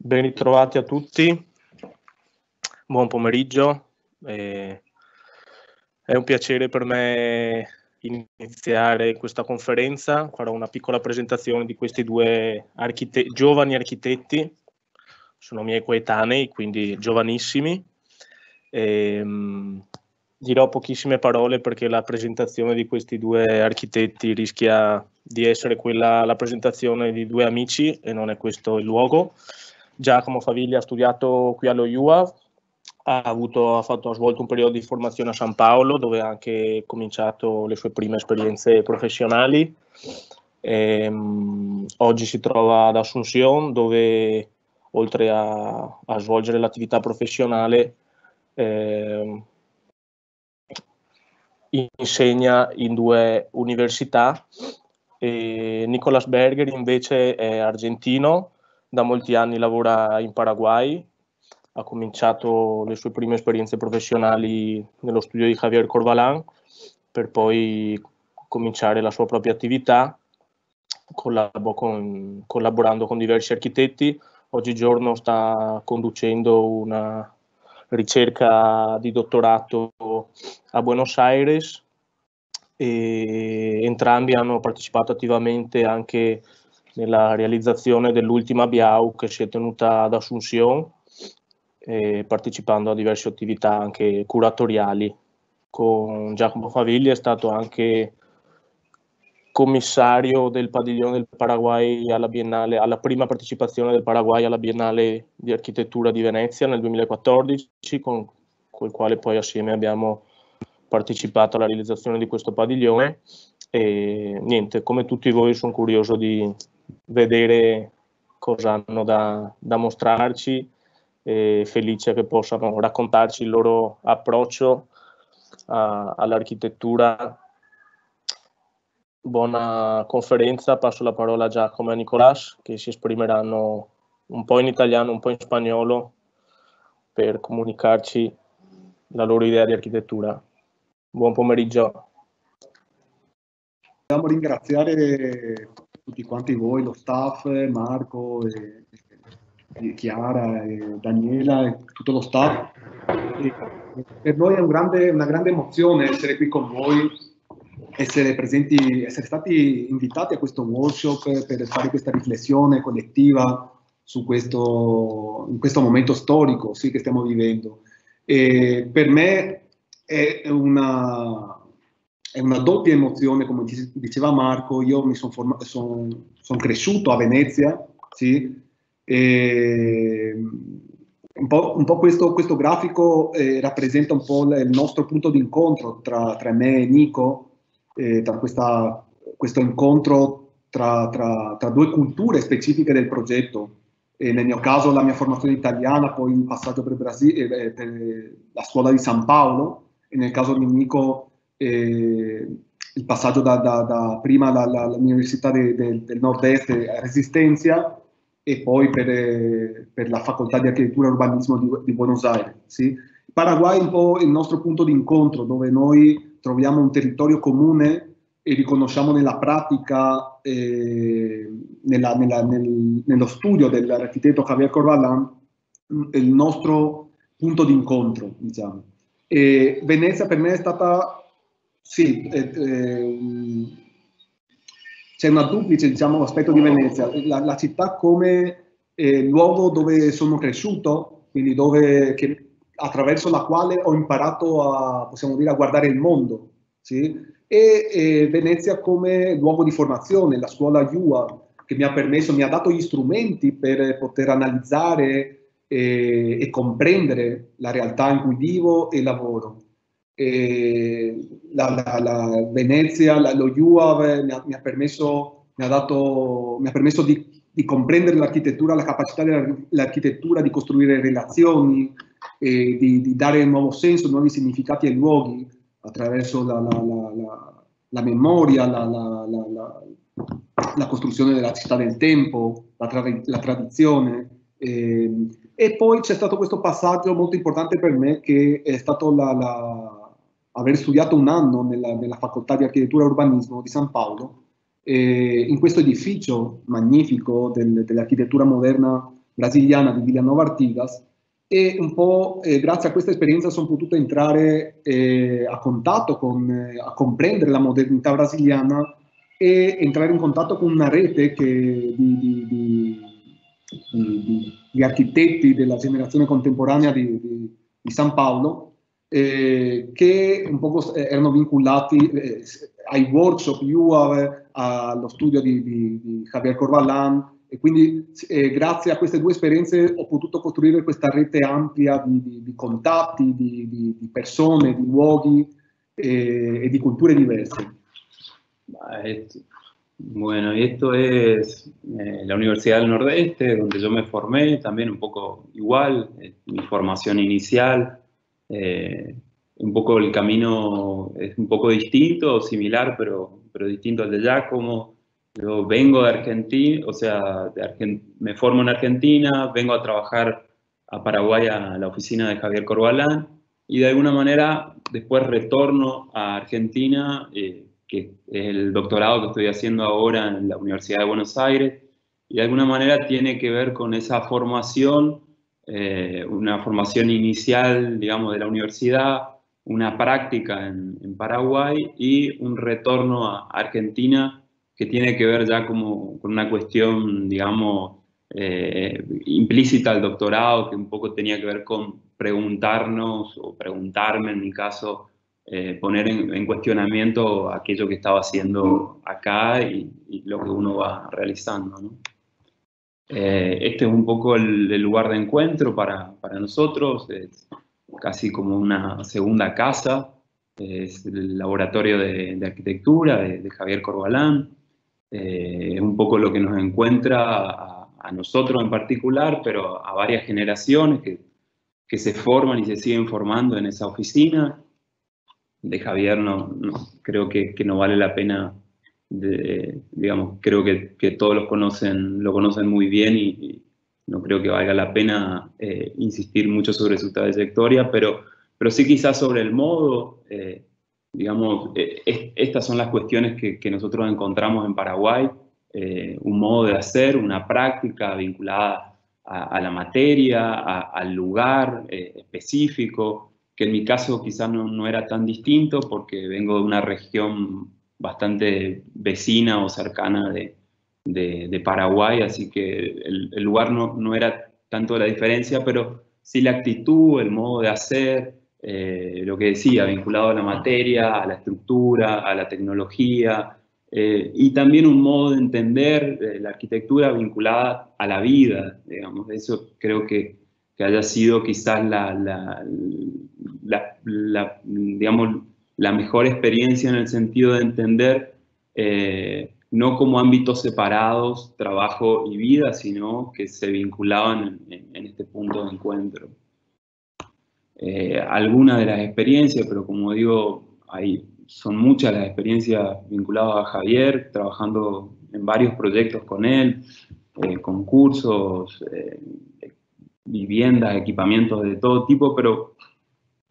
Ben ritrovati a tutti, buon pomeriggio. È un piacere per me iniziare questa conferenza. Farò una piccola presentazione di questi due giovani architetti, sono miei coetanei, quindi giovanissimi. Dirò pochissime parole perché la presentazione di questi due architetti rischia di essere la presentazione di due amici e non è questo il luogo. Giacomo Faviglia ha studiato qui allo UAV, ha svolto un periodo di formazione a San Paolo dove ha anche cominciato le sue prime esperienze professionali. Oggi si trova ad Asunción dove oltre a svolgere l'attività professionale insegna in due università. Nicolas Berger invece è argentino, da molti anni lavora in Paraguay, ha cominciato le sue prime esperienze professionali nello studio di Javier Corvalán per poi cominciare la sua propria attività collaborando con diversi architetti. Oggigiorno sta conducendo una ricerca di dottorato a Buenos Aires e entrambi hanno partecipato attivamente anche nella realizzazione dell'ultima BIAU che si è tenuta ad Asunción, partecipando a diverse attività anche curatoriali. Con Giacomo Faviglia è stato anche commissario del padiglione del Paraguay alla Biennale, alla prima partecipazione del Paraguay alla Biennale di Architettura di Venezia nel 2014, con il quale poi assieme abbiamo partecipato alla realizzazione di questo padiglione. E niente, come tutti voi sono curioso di vedere cosa hanno da mostrarci e felice che possano raccontarci il loro approccio all'architettura. Buona conferenza, passo la parola a Giacomo e a Nicolás che si esprimeranno un po' in italiano, un po' in spagnolo per comunicarci la loro idea di architettura. Buon pomeriggio. Vogliamo ringraziare tutti quanti voi, lo staff, Marco, Chiara, Daniela e tutto lo staff. Per noi è una grande emozione essere qui con voi, essere presenti, essere stati invitati a questo workshop per fare questa riflessione collettiva in questo momento storico, sì, che stiamo vivendo. E per me è una doppia emozione, come diceva Marco. Io mi sono cresciuto a Venezia, sì, e un po' questo grafico rappresenta un po' il nostro punto di incontro tra me e Nico, tra questo incontro tra due culture specifiche del progetto. Nel mio caso la mia formazione italiana, poi il passaggio per la scuola di San Paolo, e nel caso di Nico il passaggio prima all'Università del Nord-Est a Resistencia e poi per la Facoltà di Architettura e Urbanismo di Buenos Aires. Sì? Il Paraguay è un po' il nostro punto di incontro, dove noi troviamo un territorio comune e riconosciamo nella pratica, nello studio dell'architetto Javier Corvalán, il nostro punto di incontro, diciamo. E Venezia per me è stata, sì, c'è una duplice, diciamo, aspetto di Venezia, la città come luogo dove sono cresciuto, quindi attraverso la quale ho imparato possiamo dire, a guardare il mondo, sì? E Venezia come luogo di formazione, la scuola UA, che mi ha dato gli strumenti per poter analizzare e comprendere la realtà in cui vivo e lavoro. Venezia, lo UAV mi ha permesso di comprendere l'architettura, la capacità dell'architettura di costruire relazioni, di dare un nuovo senso, nuovi significati ai luoghi attraverso la memoria, la costruzione della città del tempo, la tradizione. E poi c'è stato questo passaggio molto importante per me, che è stato aver studiato un anno nella Facoltà di Architettura e Urbanismo di San Paolo, in questo edificio magnifico dell'architettura moderna brasiliana di Villanova Artigas, e un po' grazie a questa esperienza sono potuto entrare a contatto a comprendere la modernità brasiliana e entrare in contatto con una rete di architetti della generazione contemporanea di San Paolo, che un po' erano vincolati ai workshop UAV, allo studio di Javier Corvalán, e quindi grazie a queste due esperienze ho potuto costruire questa rete ampia di contatti, di persone, di luoghi e di culture diverse. Bueno, y esto es la Universidad del Nordeste, donde yo me formé, también un poco igual, mi formación inicial, un poco el camino es un poco distinto, similar, pero distinto al de Giacomo. Yo vengo de Argentina, o sea, me formo en Argentina, vengo a trabajar a Paraguay a la oficina de Javier Corvalán, y de alguna manera después retorno a Argentina, que es el doctorado que estoy haciendo ahora en la Universidad de Buenos Aires, y de alguna manera tiene que ver con esa formación, una formación inicial, digamos, de la universidad, una práctica en Paraguay y un retorno a Argentina que tiene que ver ya como con una cuestión, digamos, implícita al doctorado, que un poco tenía que ver con preguntarnos, o preguntarme en mi caso, poner en cuestionamiento aquello que estaba haciendo acá y lo que uno va realizando, ¿no? Este es un poco el lugar de encuentro para nosotros, es casi como una segunda casa, es el laboratorio de arquitectura de Javier Corvalán, es un poco lo que nos encuentra a nosotros en particular, pero a varias generaciones que se forman y se siguen formando en esa oficina. De Javier creo que no vale la pena, digamos, creo que todos lo conocen muy bien y no creo que valga la pena insistir mucho sobre su trayectoria, pero sí quizás sobre el modo, digamos, estas son las cuestiones que nosotros encontramos en Paraguay, un modo de hacer, una práctica vinculada a la materia, al lugar específico, que en mi caso quizás no era tan distinto porque vengo de una región bastante vecina o cercana de Paraguay, así que el lugar no era tanto la diferencia, pero sí la actitud, el modo de hacer, lo que decía, vinculado a la materia, a la estructura, a la tecnología, y también un modo de entender la arquitectura vinculada a la vida, digamos. Eso creo que haya sido quizás digamos, la mejor experiencia en el sentido de entender no como ámbitos separados, trabajo y vida, sino que se vinculaban en este punto de encuentro. Algunas de las experiencias, pero como digo, son muchas las experiencias vinculadas a Javier, trabajando en varios proyectos con él, concursos, viviendas, equipamientos de todo tipo, pero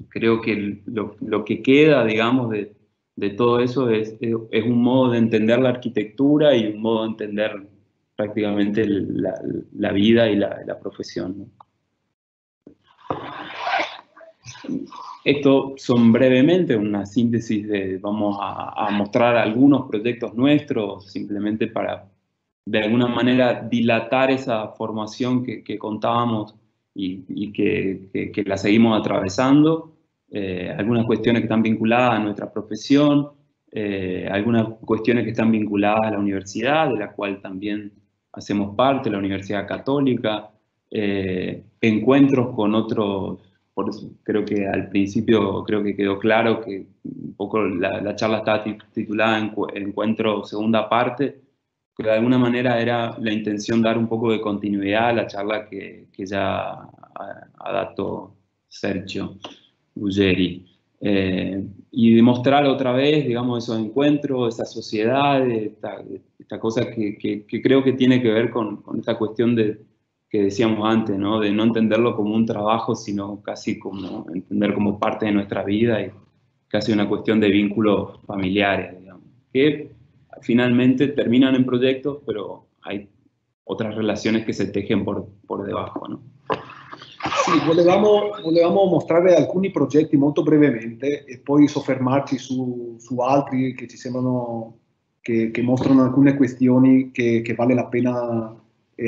creo que lo que queda, digamos, de todo eso es un modo de entender la arquitectura y un modo de entender prácticamente la vida y la profesión, ¿no? Esto son brevemente una síntesis vamos a mostrar algunos proyectos nuestros, simplemente para de alguna manera dilatar esa formación que contábamos y que la seguimos atravesando, algunas cuestiones que están vinculadas a nuestra profesión, algunas cuestiones que están vinculadas a la universidad, de la cual también hacemos parte, la Universidad Católica, encuentros con otros. Por eso creo que al principio creo que quedó claro que un poco la charla estaba titulada Encuentro segunda parte, que de alguna manera era la intención dar un poco de continuidad a la charla que ya ha dado Sergio Ruggeri. Y demostrar otra vez, digamos, esos encuentros, esa sociedad, esta cosa que creo que tiene que ver con esta cuestión que decíamos antes, ¿no? De no entenderlo como un trabajo, sino casi como entender como parte de nuestra vida y casi una cuestión de vínculos familiares, digamos, que finalmente terminan en proyectos, pero hay otras relaciones que se tejen por debajo, ¿no? Sì, volevamo mostrare alcuni progetti molto brevemente e poi soffermarci su altri che ci sembrano che mostrano alcune questioni che vale la pena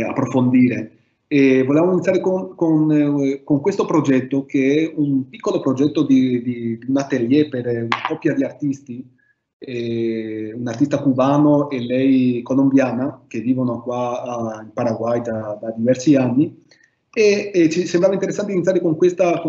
approfondire. E volevamo iniziare con questo progetto, che è un piccolo progetto di un atelier per una coppia di artisti, un artista cubano e lei colombiana, che vivono qua in Paraguay da diversi anni. E ci sembrava interessante iniziare con questo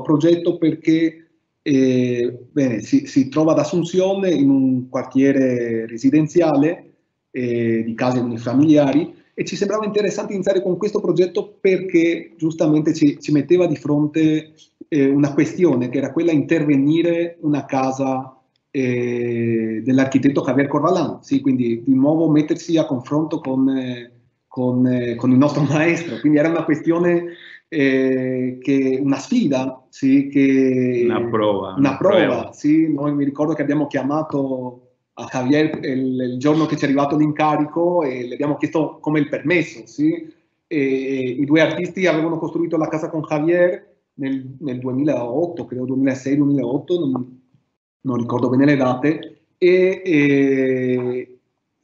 progetto perché bene, si trova ad Asunción, in un quartiere residenziale di case unifamiliari, e ci sembrava interessante iniziare con questo progetto perché giustamente ci metteva di fronte una questione, che era quella di intervenire una casa dell'architetto Javier Corvalán, sì? Quindi di nuovo mettersi a confronto con il nostro maestro, quindi era una questione, una sfida, sì, una prova. Sì. Noi mi ricordo che abbiamo chiamato a Javier il giorno che ci è arrivato l'incarico e le abbiamo chiesto come il permesso, sì? E i due artisti avevano costruito la casa con Javier nel 2008, credo 2006-2008, non ricordo bene le date,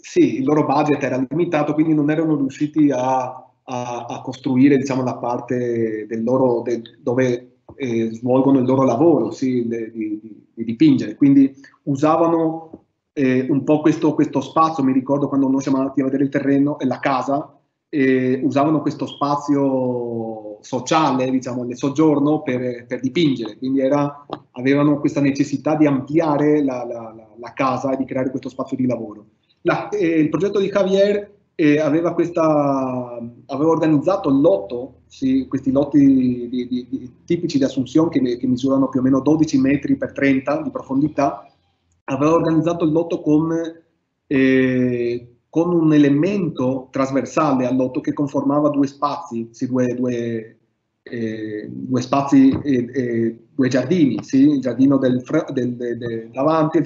sì, il loro budget era limitato, quindi non erano riusciti a costruire, diciamo, la parte dove svolgono il loro lavoro, sì, di dipingere. Quindi usavano un po' questo spazio. Mi ricordo quando noi siamo andati a vedere il terreno e la casa, usavano questo spazio sociale, diciamo, nel soggiorno per dipingere. Quindi avevano questa necessità di ampliare la casa e di creare questo spazio di lavoro. Il progetto di Javier aveva organizzato il lotto, sì, questi lotti tipici di Asunción che misurano più o meno 12 metri per 30 di profondità. Aveva organizzato il lotto con un elemento trasversale al lotto che conformava due spazi, sì, due spazi, due giardini, sì, il giardino davanti e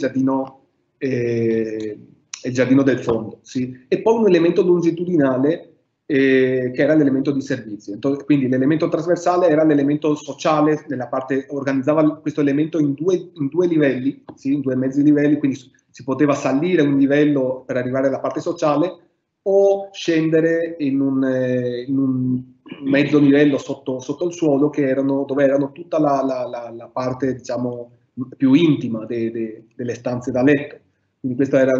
il giardino del fondo, sì? E poi un elemento longitudinale che era l'elemento di servizio. Quindi l'elemento trasversale era l'elemento sociale, organizzava questo elemento in due livelli, sì? In due mezzi livelli, quindi si poteva salire un livello per arrivare alla parte sociale o scendere in un mezzo livello sotto il suolo, dove erano tutta la parte, diciamo, più intima delle stanze da letto. Quindi questa era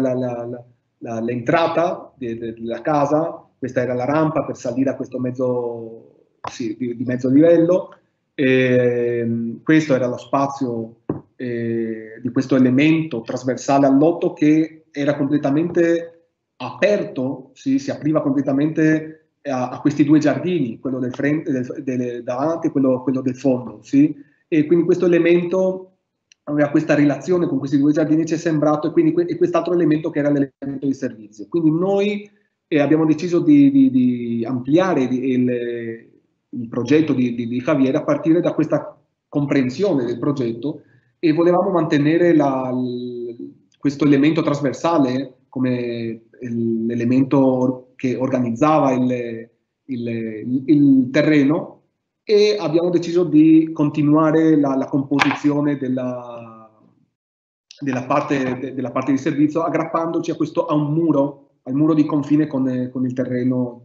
l'entrata della casa, questa era la rampa per salire a questo mezzo, sì, di mezzo livello. Questo era lo spazio di questo elemento trasversale al lotto, che era completamente aperto, sì, si apriva completamente a questi due giardini, quello del davanti e quello del fondo, sì? E quindi questo elemento aveva questa relazione con questi due giardini, ci è sembrato, e quest'altro elemento che era l'elemento di servizio. Quindi noi abbiamo deciso di ampliare il progetto di Javier a partire da questa comprensione del progetto, e volevamo mantenere questo elemento trasversale come l'elemento che organizzava il terreno, e abbiamo deciso di continuare la composizione della parte di servizio, aggrappandoci a un muro, al muro di confine con il terreno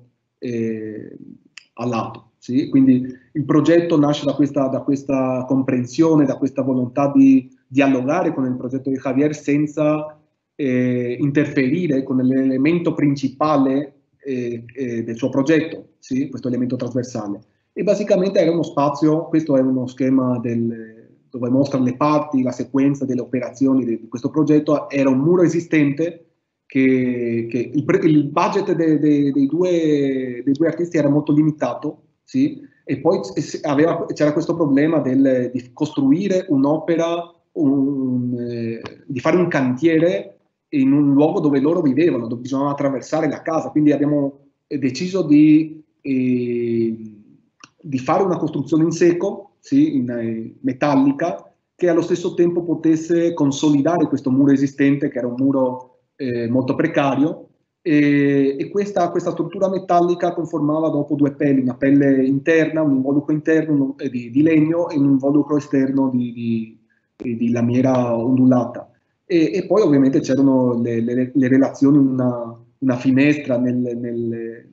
a lato. Sì? Quindi il progetto nasce da questa comprensione, da questa volontà di dialogare con il progetto di Javier senza interferire con l'elemento principale del suo progetto, sì? Questo elemento trasversale. E basicamente era uno spazio, questo è uno schema dove mostra le parti, la sequenza delle operazioni di questo progetto. Era un muro esistente che il budget dei due artisti era molto limitato, sì? E poi c'era questo problema di costruire un'opera, di fare un cantiere in un luogo dove loro vivevano, dove bisognava attraversare la casa. Quindi abbiamo deciso di fare una costruzione in secco, sì, in metallica, che allo stesso tempo potesse consolidare questo muro esistente, che era un muro molto precario, e questa struttura metallica conformava dopo due pelli, una pelle interna, un involucro interno di legno e un involucro esterno di lamiera ondulata. E poi ovviamente c'erano le relazioni, una finestra nel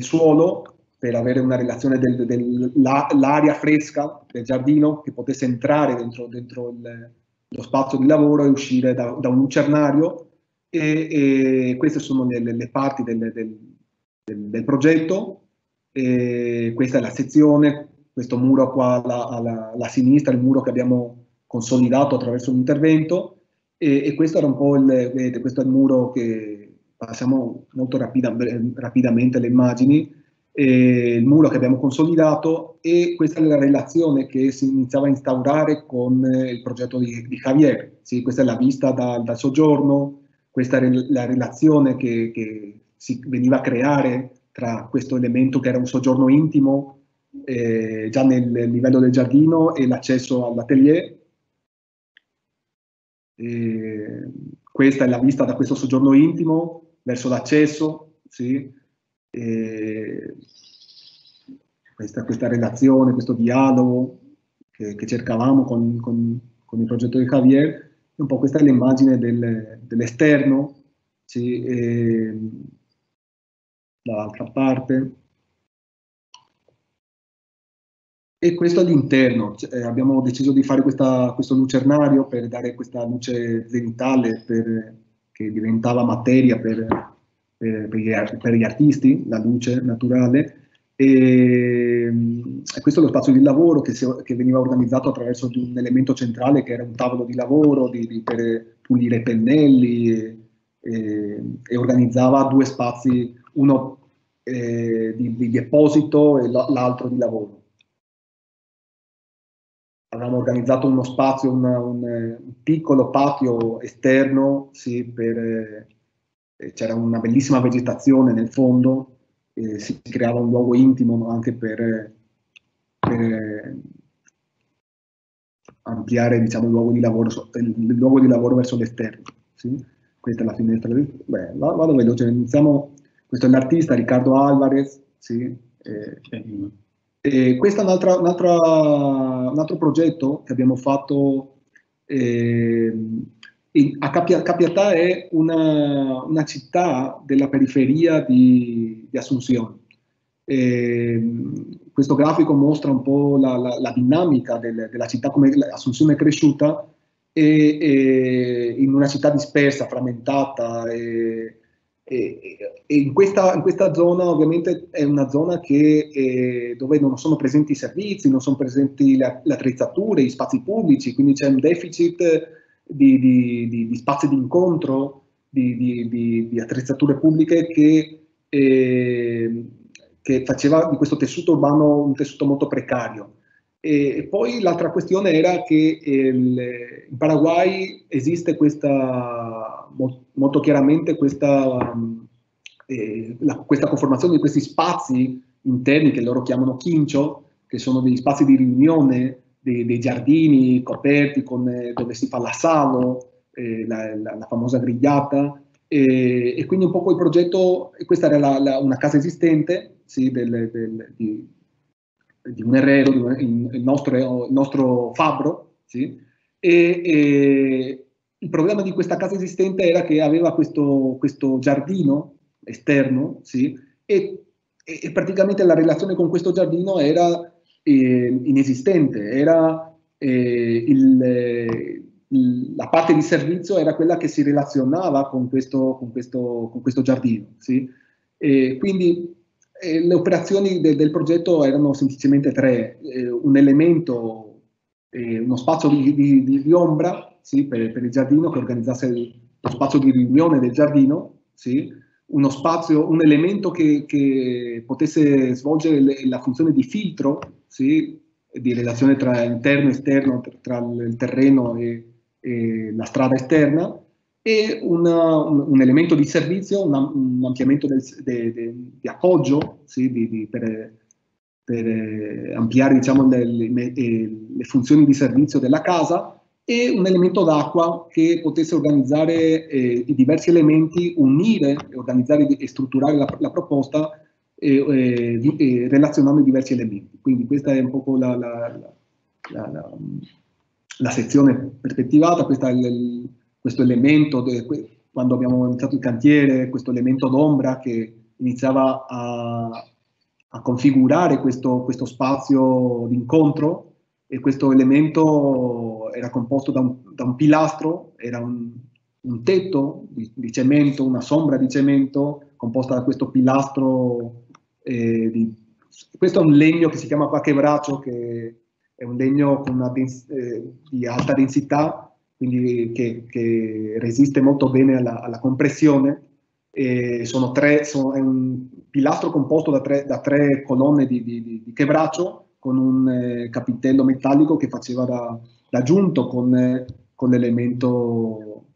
suolo per avere una relazione dell'aria fresca del giardino che potesse entrare dentro lo spazio di lavoro e uscire da un lucernario, e queste sono le parti del progetto. Questa è la sezione, questo muro qua alla sinistra, il muro che abbiamo consolidato attraverso l'intervento, e questo era un po' vedete, questo è il muro che passiamo molto rapidamente le immagini, il muro che abbiamo consolidato, e questa è la relazione che si iniziava a instaurare con il progetto di Javier. Sì, questa è la vista dal soggiorno, questa è la relazione che si veniva a creare tra questo elemento che era un soggiorno intimo già nel livello del giardino e l'accesso all'atelier. Questa è la vista da questo soggiorno intimo verso l'accesso, sì. Questa relazione, questo dialogo che cercavamo con il progetto di Javier. Un po' questa è l'immagine dell'esterno, sì, dall'altra parte. E questo è l'interno. Abbiamo deciso di fare questo lucernario per dare questa luce zenitale che diventava materia per gli artisti, la luce naturale. E questo è lo spazio di lavoro che veniva organizzato attraverso un elemento centrale che era un tavolo di lavoro per pulire i pennelli, e organizzava due spazi, uno di deposito e l'altro di lavoro. Avevamo organizzato uno spazio, un piccolo patio esterno, sì, c'era una bellissima vegetazione nel fondo, si creava un luogo intimo anche per ampliare, diciamo, il luogo di lavoro verso l'esterno. Sì? Questa è la finestra. Beh, vado veloce, iniziamo. Questo è l'artista Ricardo Álvarez, sì. Questo è un altro progetto che abbiamo fatto a Capiatà. È una città della periferia di Asunción. Questo grafico mostra un po' la dinamica della città, come Asunción è cresciuta, in una città dispersa, frammentata, e in questa zona ovviamente è una zona dove non sono presenti i servizi, non sono presenti le attrezzature, gli spazi pubblici, quindi c'è un deficit di spazi di incontro, di attrezzature pubbliche che faceva di questo tessuto urbano un tessuto molto precario. E poi l'altra questione era che in Paraguay esiste molto chiaramente questa conformazione di questi spazi interni che loro chiamano quincho, che sono degli spazi di riunione, dei giardini coperti dove si fa l'assado, la famosa grigliata. E quindi un po' quel progetto, questa era una casa esistente, sì, di un herrero, il nostro fabbro, sì? E il problema di questa casa esistente era che aveva questo giardino esterno, sì? E praticamente la relazione con questo giardino era inesistente, era la parte di servizio era quella che si relazionava con questo giardino, sì? Quindi le operazioni del progetto erano semplicemente tre: un elemento, uno spazio di ombra, sì, per il giardino, che organizzasse lo spazio di riunione del giardino, sì, un elemento che potesse svolgere la funzione di filtro, sì, di relazione tra interno e esterno, tra il terreno e la strada esterna, e un elemento di servizio, un ampliamento di appoggio, sì, per ampliare, diciamo, le funzioni di servizio della casa, e un elemento d'acqua che potesse organizzare i diversi elementi, unire, organizzare e strutturare la proposta relazionando i diversi elementi. Quindi questa è un po' la sezione perspettivata, questo elemento, quando abbiamo iniziato il cantiere, questo elemento d'ombra che iniziava a configurare questo spazio di incontro, e questo elemento era composto da un pilastro, era un tetto di cemento, una sombra di cemento composta da questo pilastro. Questo è un legno che si chiama quaquebracho, che è un legno con di alta densità, quindi che resiste molto bene alla compressione. È un pilastro composto da tre colonne di quebracho, con un capitello metallico che faceva da aggiunto con l'elemento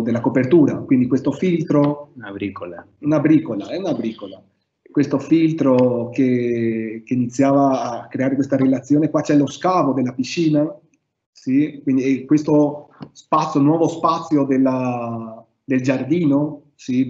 della copertura. Quindi questo filtro... Una bricola. Una bricola, è una bricola. Questo filtro che iniziava a creare questa relazione. Qua c'è lo scavo della piscina, sì? Quindi questo spazio, nuovo spazio del giardino, sì?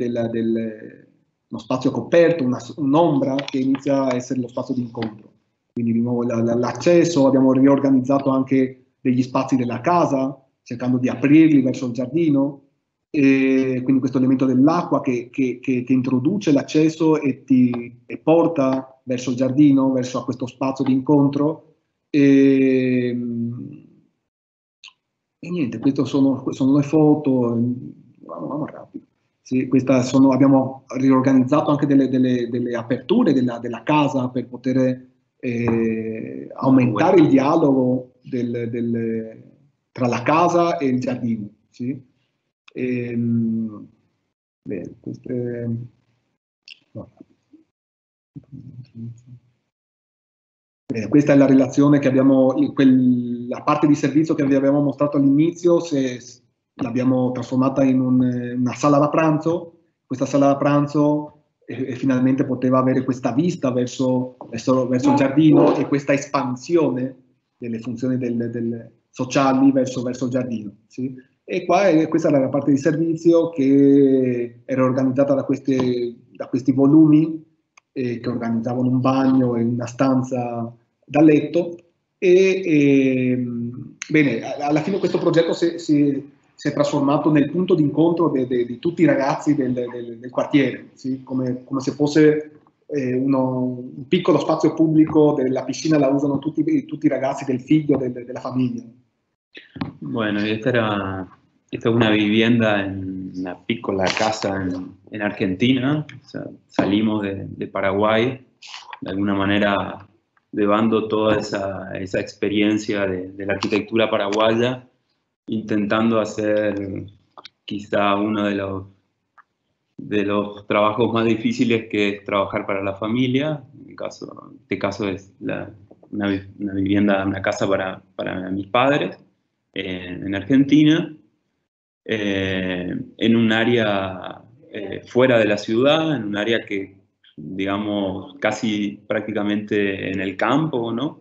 Uno spazio coperto, un'ombra che inizia a essere lo spazio di incontro. Quindi di nuovo l'accesso, abbiamo riorganizzato anche degli spazi della casa, cercando di aprirli verso il giardino, e quindi questo elemento dell'acqua che introduce l'accesso e porta verso il giardino, verso questo spazio di incontro. E niente, queste sono le foto, vamo rapido. Sì, abbiamo riorganizzato anche delle aperture della casa per poter aumentare il dialogo tra la casa e il giardino. Sì? Bene, bene, questa è la relazione che abbiamo, la parte di servizio che vi avevamo mostrato all'inizio, l'abbiamo trasformata in una sala da pranzo. Questa sala da pranzo finalmente poteva avere questa vista verso il giardino e questa espansione delle funzioni sociali verso il giardino. Sì? E questa era la parte di servizio che era organizzata da questi volumi che organizzavano un bagno e una stanza da letto. Bene, alla fine questo progetto si è trasformato nel punto di incontro di tutti i ragazzi del quartiere, sì? Come se fosse un piccolo spazio pubblico. La piscina la usano tutti i ragazzi del figlio, della famiglia. Bueno, esta es una vivienda en una piccola casa en Argentina. O sea, salimos de Paraguay, de alguna manera llevando toda esa experiencia de la arquitectura paraguaya, intentando hacer quizá uno de los trabajos más difíciles, que es trabajar para la familia. En este caso es una vivienda, una casa para mis padres en Argentina, en un área fuera de la ciudad, en un área que, digamos, casi prácticamente en el campo, ¿no?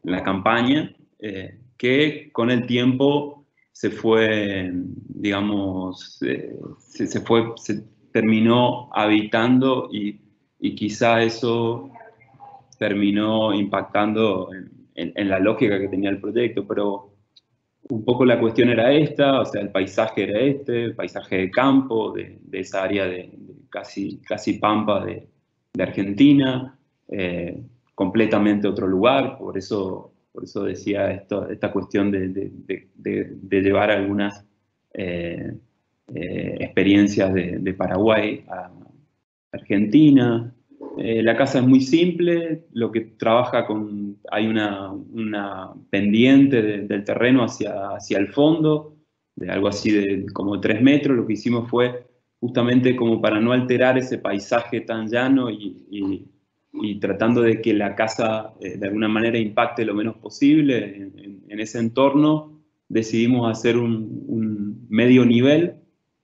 En la campaña, que con el tiempo se fue, digamos, se terminó habitando y quizá eso terminó impactando en la lógica que tenía el proyecto, pero un poco la cuestión era esta, o sea, el paisaje era el paisaje de campo, de esa área de casi pampa de Argentina, completamente otro lugar. Por eso decía esta cuestión de llevar algunas experiencias de Paraguay a Argentina. La casa es muy simple, lo que trabaja hay una pendiente del terreno hacia el fondo, de algo así de como 3 metros. Lo que hicimos fue justamente como para no alterar ese paisaje tan llano y tratando de que la casa de alguna manera impacte lo menos posible en ese entorno, decidimos hacer un medio nivel.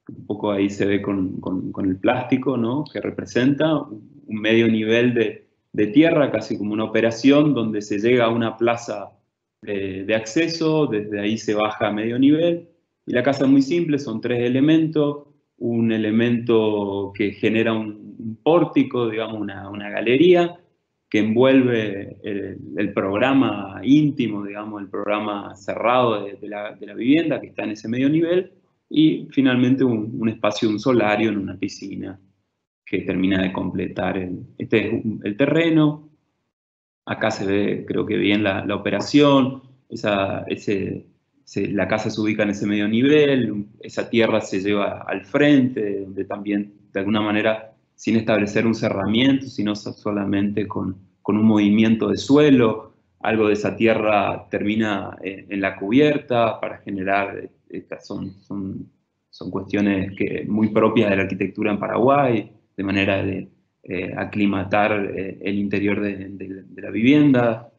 Un poco ahí se ve con el plástico, ¿no? Que representa un medio nivel de tierra, casi como una operación, donde se llega a una plaza de acceso, desde ahí se baja a medio nivel. Y la casa es muy simple, son 3 elementos, un elemento que genera un pórtico, digamos una galería, que envuelve el programa íntimo, digamos, el programa cerrado de la vivienda que está en ese medio nivel, y finalmente un espacio, un solario en una piscina que termina de completar este es el terreno. Acá se ve, creo que bien, la operación, la casa se ubica en ese medio nivel, esa tierra se lleva al frente, donde también, de alguna manera, sin establecer un cerramiento, sino solamente con un movimiento de suelo, algo de esa tierra termina en la cubierta para generar, estas son cuestiones muy propias de la arquitectura en Paraguay, de manera de aclimatar el interior de la vivienda,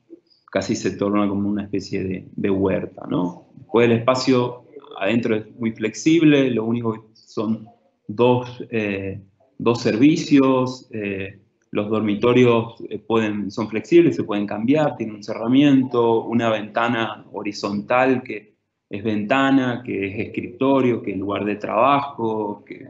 casi se torna como una especie de huerta, ¿no? Después el espacio adentro es muy flexible, lo único que son dos servicios, los dormitorios son flexibles, se pueden cambiar, tienen un cerramiento, una ventana horizontal que es ventana, que es escritorio, que es lugar de trabajo, que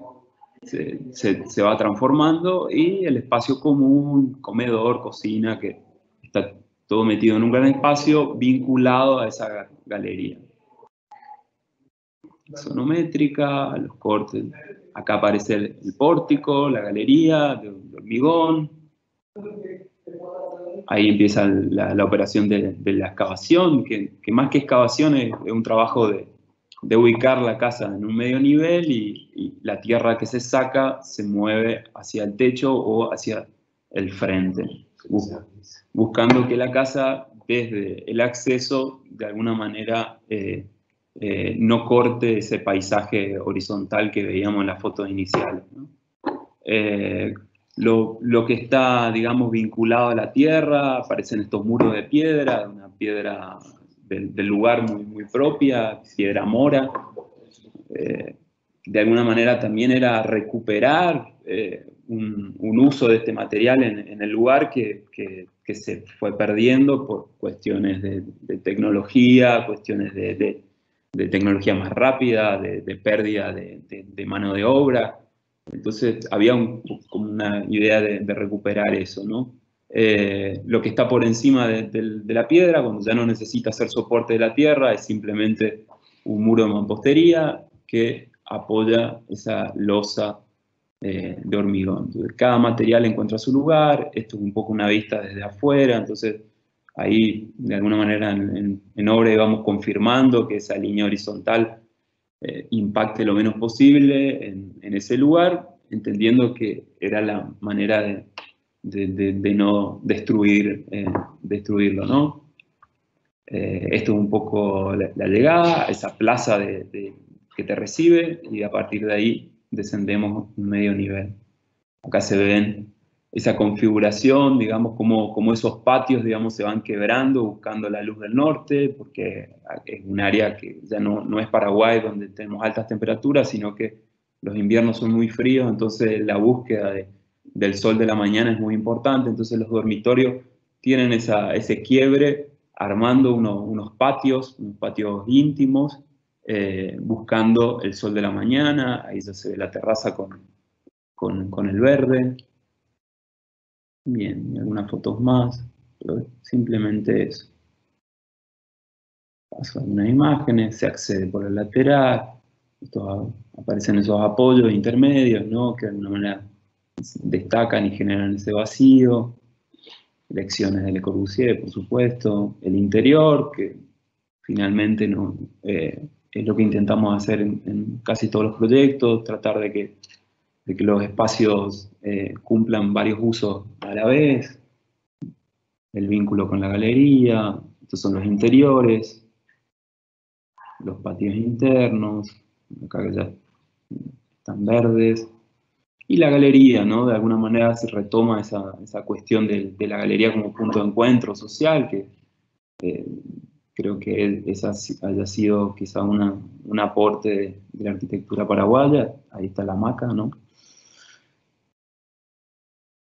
se va transformando, y el espacio común, comedor, cocina, que está todo metido en un gran espacio vinculado a esa galería. Sonométrica, los cortes. Acá aparece el pórtico, la galería de hormigón. Ahí empieza la operación de la excavación, que más que excavación es un trabajo de ubicar la casa en un medio nivel, y la tierra que se saca se mueve hacia el techo o hacia el frente, buscando que la casa, desde el acceso, de alguna manera no corte ese paisaje horizontal que veíamos en las fotos iniciales, ¿no? Lo que está, digamos, vinculado a la tierra, aparecen estos muros de piedra, una piedra del lugar muy propia, piedra mora. De alguna manera también era recuperar un uso de este material en el lugar que se fue perdiendo por cuestiones de tecnología, cuestiones de tecnología más rápida, de pérdida de mano de obra. Entonces había como una idea de recuperar eso, ¿no? Lo que está por encima de la piedra, cuando ya no necesita ser soporte de la tierra, es simplemente un muro de mampostería que apoya esa losa de hormigón. Entonces, cada material encuentra su lugar. Esto es un poco una vista desde afuera, entonces ahí de alguna manera en obra íbamos confirmando que esa línea horizontal impacte lo menos posible en ese lugar, entendiendo que era la manera de no destruirlo, ¿no? Esto es un poco la llegada, esa plaza que te recibe, y a partir de ahí descendemos un medio nivel. Acá se ven esa configuración, digamos, como esos patios, digamos, se van quebrando buscando la luz del norte, porque es un área que ya no es Paraguay, donde tenemos altas temperaturas, sino que los inviernos son muy fríos, entonces la búsqueda del sol de la mañana es muy importante. Entonces los dormitorios tienen ese quiebre, armando unos patios íntimos, buscando el sol de la mañana. Ahí ya se ve la terraza con el verde. Bien, y algunas fotos más, pero simplemente eso. Paso algunas imágenes, se accede por el lateral, aparecen esos apoyos intermedios, ¿no? Que de alguna manera destacan y generan ese vacío. Lecciones de Le Corbusier, por supuesto. El interior, que finalmente no, es lo que intentamos hacer en casi todos los proyectos, tratar de que los espacios cumplan varios usos a la vez. El vínculo con la galería, estos son los interiores, los patios internos, acá que ya están verdes, y la galería, ¿no? De alguna manera se retoma esa cuestión de la galería como punto de encuentro social, que creo que esa haya sido quizá un aporte de la arquitectura paraguaya. Ahí está la hamaca, ¿no?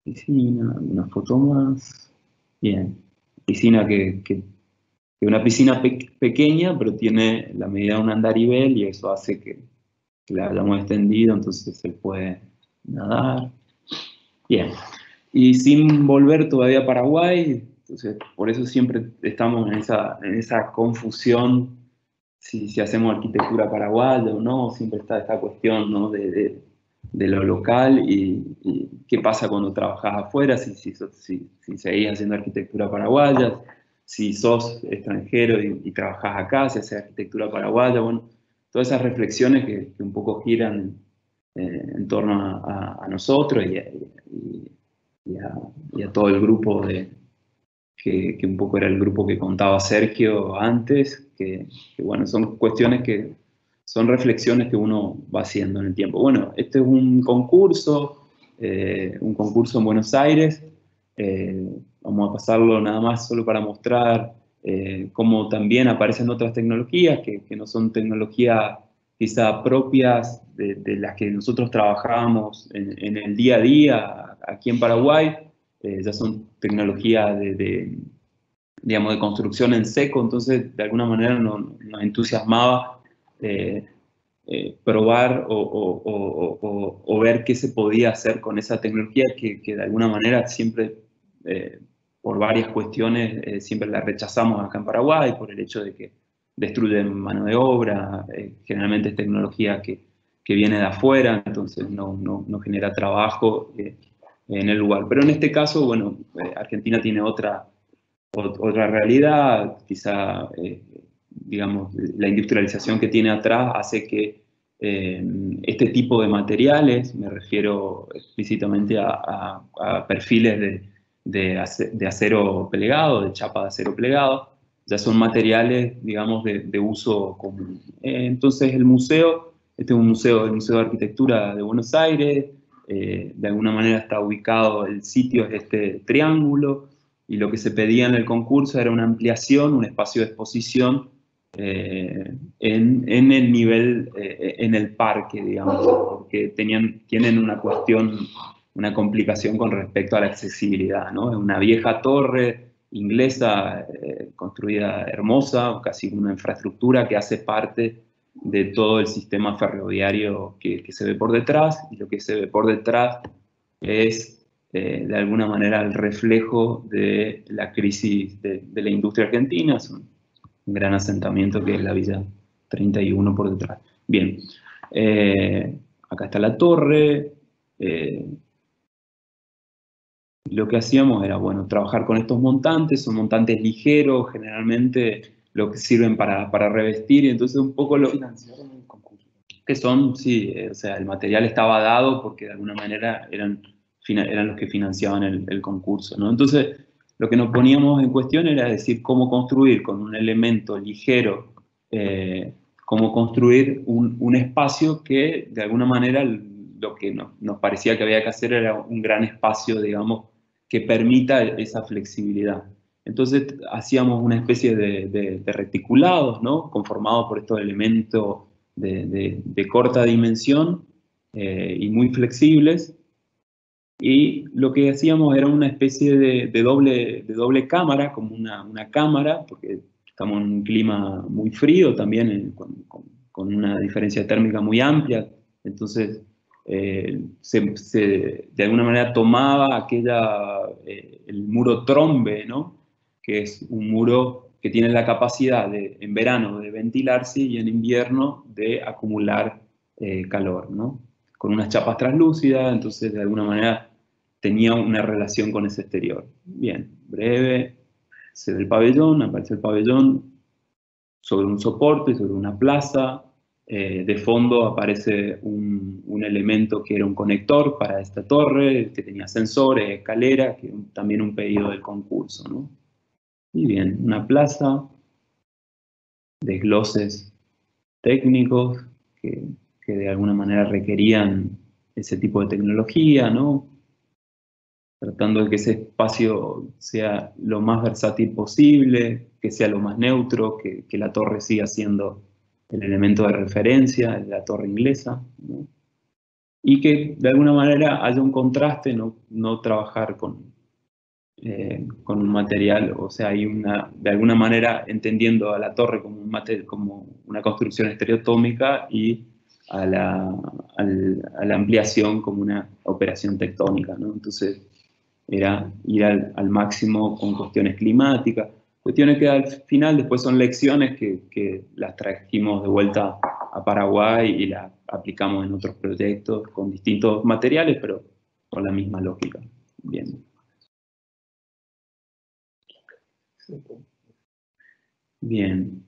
Piscina, una foto más. Bien. Piscina que una piscina pequeña, pero tiene la medida de un andarivel y eso hace que la hayamos extendido, entonces se puede nadar. Bien. Y sin volver todavía a Paraguay, entonces por eso siempre estamos en esa confusión si hacemos arquitectura paraguaya o no, siempre está esta cuestión, ¿no? de lo local y qué pasa cuando trabajas afuera, si seguís haciendo arquitectura paraguaya, si sos extranjero y trabajás acá, si haces arquitectura paraguaya, bueno, todas esas reflexiones que un poco giran en torno a nosotros y a todo el grupo que un poco era el grupo que contaba Sergio antes, que bueno, son cuestiones que son reflexiones que uno va haciendo en el tiempo. Bueno, este es un concurso en Buenos Aires. Vamos a pasarlo nada más solo para mostrar cómo también aparecen otras tecnologías que no son tecnologías quizá propias de las que nosotros trabajamos en el día a día aquí en Paraguay. Ya son tecnologías digamos, de construcción en seco, entonces de alguna manera nos entusiasmaba probar o ver qué se podía hacer con esa tecnología que de alguna manera siempre, por varias cuestiones, siempre la rechazamos acá en Paraguay, por el hecho de que destruyen mano de obra, generalmente es tecnología que viene de afuera, entonces no genera trabajo en el lugar. Pero en este caso, bueno, Argentina tiene otra realidad, quizá, digamos, la industrialización que tiene atrás hace que este tipo de materiales, me refiero explícitamente a perfiles de acero plegado, de chapa de acero plegado, ya son materiales, digamos, de uso común. Entonces el museo, este es el Museo de Arquitectura de Buenos Aires, de alguna manera está ubicado, el sitio es este triángulo, y lo que se pedía en el concurso era una ampliación, un espacio de exposición en el nivel, en el parque, digamos, porque tienen una cuestión, una complicación con respecto a la accesibilidad, ¿no? Es una vieja torre inglesa, construida hermosa, casi una infraestructura que hace parte de todo el sistema ferroviario que se ve por detrás, y lo que se ve por detrás es de alguna manera el reflejo de la crisis de la industria argentina. Es un gran asentamiento que es la Villa 31 por detrás. Bien, acá está la torre. Lo que hacíamos era, bueno, trabajar con estos montantes, son montantes ligeros, generalmente lo que sirven para revestir, y entonces un poco lo que son, sí, o sea, el material estaba dado porque de alguna manera eran los que financiaban el concurso, ¿no? Entonces, lo que nos poníamos en cuestión era decir cómo construir con un elemento ligero, cómo construir un espacio que de alguna manera lo que nos parecía que había que hacer era un gran espacio, digamos, que permita esa flexibilidad. Entonces hacíamos una especie de reticulados, ¿no? Conformados por estos elementos de corta dimensión y muy flexibles. Y lo que hacíamos era una especie de doble cámara, como una cámara, porque estamos en un clima muy frío también, con una diferencia térmica muy amplia. Entonces, de alguna manera tomaba el muro trombe, ¿no? Que es un muro que tiene la capacidad en verano de ventilarse y en invierno de acumular calor, ¿no? Con unas chapas translúcidas, entonces de alguna manera tenía una relación con ese exterior. Bien, breve, se ve el pabellón, aparece el pabellón sobre un soporte, sobre una plaza. De fondo aparece un elemento que era un conector para esta torre, que tenía sensores, escalera, que también un pedido del concurso, ¿no? Y bien, una plaza, desgloses técnicos que de alguna manera requerían ese tipo de tecnología, ¿no? Tratando de que ese espacio sea lo más versátil posible, que sea lo más neutro, que la torre siga siendo el elemento de referencia, la torre inglesa, ¿no? Y que de alguna manera haya un contraste, no trabajar con un material, o sea, hay de alguna manera entendiendo a la torre como, como una construcción estereotómica y a la ampliación como una operación tectónica, ¿no? Entonces era ir al máximo con cuestiones climáticas, cuestiones que al final después son lecciones que las trajimos de vuelta a Paraguay y las aplicamos en otros proyectos con distintos materiales, pero con la misma lógica. Bien. Bien.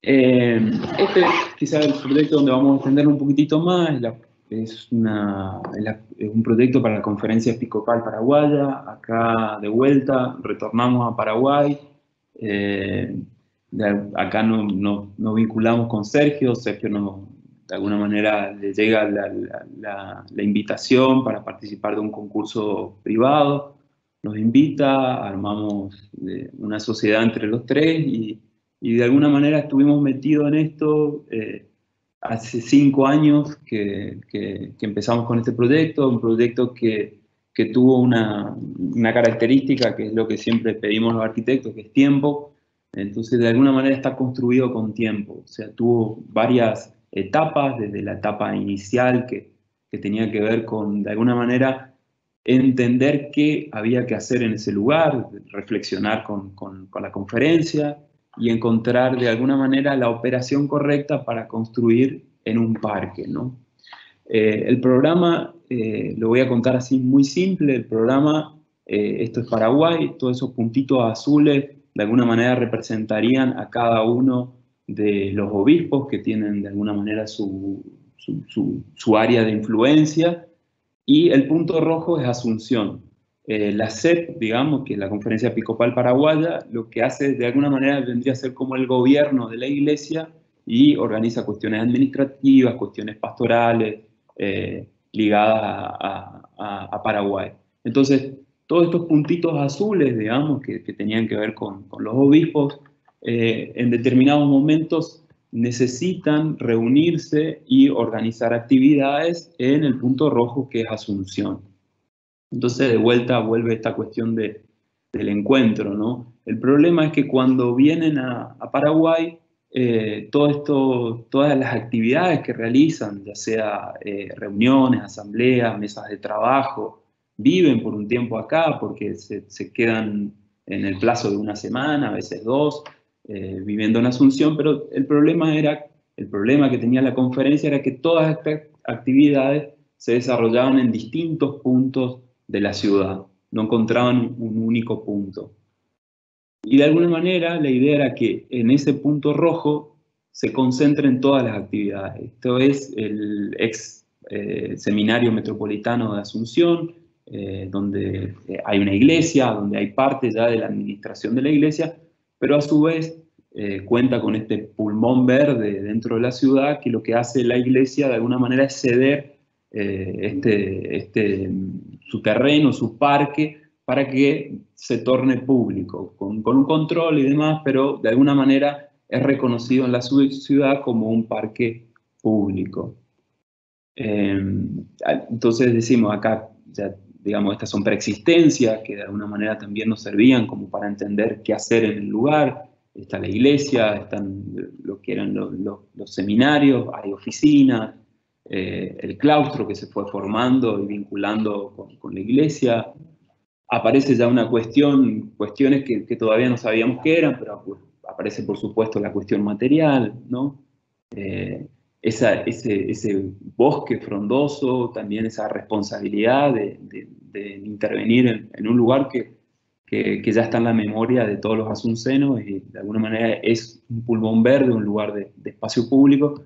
Este quizás el proyecto donde vamos a extender un poquitito más, es un proyecto para la Conferencia Episcopal Paraguaya. Acá de vuelta retornamos a Paraguay. Acá nos vinculamos con Sergio. Sergio de alguna manera le llega la invitación para participar de un concurso privado. Nos invita, armamos una sociedad entre los tres y de alguna manera estuvimos metidos en esto hace 5 años que empezamos con este proyecto, un proyecto que tuvo una característica que es lo que siempre pedimos los arquitectos, que es tiempo. Entonces, de alguna manera está construido con tiempo. O sea, tuvo varias etapas, desde la etapa inicial que tenía que ver con, de alguna manera, entender qué había que hacer en ese lugar, reflexionar con la conferencia y encontrar de alguna manera la operación correcta para construir en un parque, ¿no? El programa, lo voy a contar así muy simple, el programa, esto es Paraguay, todos esos puntitos azules de alguna manera representarían a cada uno de los obispos que tienen de alguna manera su área de influencia, y el punto rojo es Asunción. La CEP, digamos, que es la Conferencia Episcopal Paraguaya, lo que hace de alguna manera vendría a ser como el gobierno de la iglesia y organiza cuestiones administrativas, cuestiones pastorales, ligadas a Paraguay. Entonces, todos estos puntitos azules, digamos, que tenían que ver con los obispos, en determinados momentos necesitan reunirse y organizar actividades en el punto rojo que es Asunción. Entonces, de vuelta vuelve esta cuestión del encuentro, ¿no? El problema es que cuando vienen a Paraguay, todas las actividades que realizan, ya sea reuniones, asambleas, mesas de trabajo, viven por un tiempo acá porque se quedan en el plazo de una semana, a veces 2, viviendo en Asunción, pero el problema que tenía la conferencia era que todas estas actividades se desarrollaban en distintos puntos de la ciudad, no encontraban un único punto. Y de alguna manera la idea era que en ese punto rojo se concentren todas las actividades. Esto es el ex Seminario Metropolitano de Asunción, donde hay una iglesia, donde hay parte ya de la administración de la iglesia, pero a su vez cuenta con este pulmón verde dentro de la ciudad, que lo que hace la iglesia de alguna manera es ceder su terreno, su parque, para que se torne público, con un control y demás, pero de alguna manera es reconocido en la ciudad como un parque público. Entonces decimos acá, ya, digamos, estas son preexistencias que de alguna manera también nos servían como para entender qué hacer en el lugar. Está la iglesia, están lo que eran los seminarios, hay oficinas, el claustro que se fue formando y vinculando con la iglesia. Aparece ya cuestiones que todavía no sabíamos qué eran, pero aparece por supuesto la cuestión material, ¿no? Ese bosque frondoso, también esa responsabilidad de intervenir en un lugar que ya está en la memoria de todos los asuncenos y de alguna manera es un pulmón verde, un lugar de espacio público.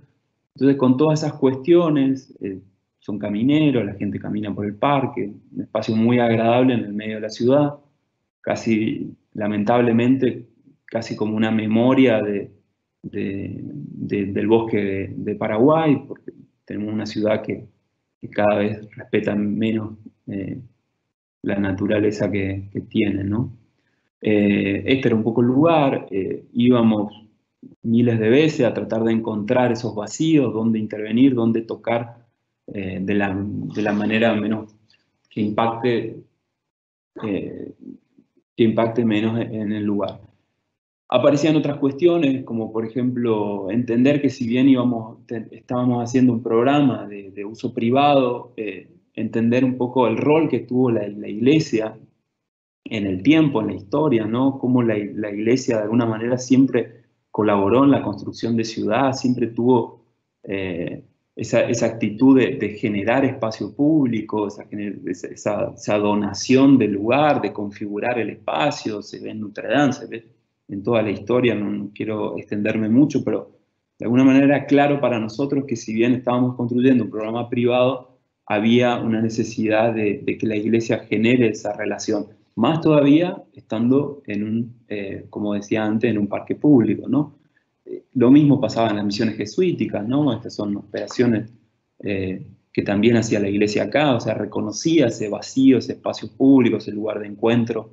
Entonces, con todas esas cuestiones, son camineros, la gente camina por el parque, un espacio muy agradable en el medio de la ciudad, casi, lamentablemente, casi como una memoria del bosque de Paraguay, porque tenemos una ciudad que cada vez respeta menos la naturaleza que tiene, ¿no? Este era un poco el lugar, íbamos miles de veces a tratar de encontrar esos vacíos, dónde intervenir, dónde tocar de la manera menos que impacte que impacte menos en el lugar. Aparecían otras cuestiones, como por ejemplo, entender que si bien estábamos haciendo un programa de uso privado, entender un poco el rol que tuvo la iglesia en el tiempo, en la historia, ¿no? Cómo la iglesia de alguna manera siempre colaboró en la construcción de ciudad, siempre tuvo esa actitud de generar espacio público, esa donación del lugar, de configurar el espacio. Se ve en Notre Dame, se ve en toda la historia, no quiero extenderme mucho, pero de alguna manera era claro para nosotros que si bien estábamos construyendo un programa privado, había una necesidad de que la iglesia genere esa relación. Más todavía estando como decía antes, en un parque público, ¿no? Lo mismo pasaba en las misiones jesuíticas, ¿no? Estas son operaciones que también hacía la iglesia acá, o sea, reconocía ese vacío, ese espacio público, ese lugar de encuentro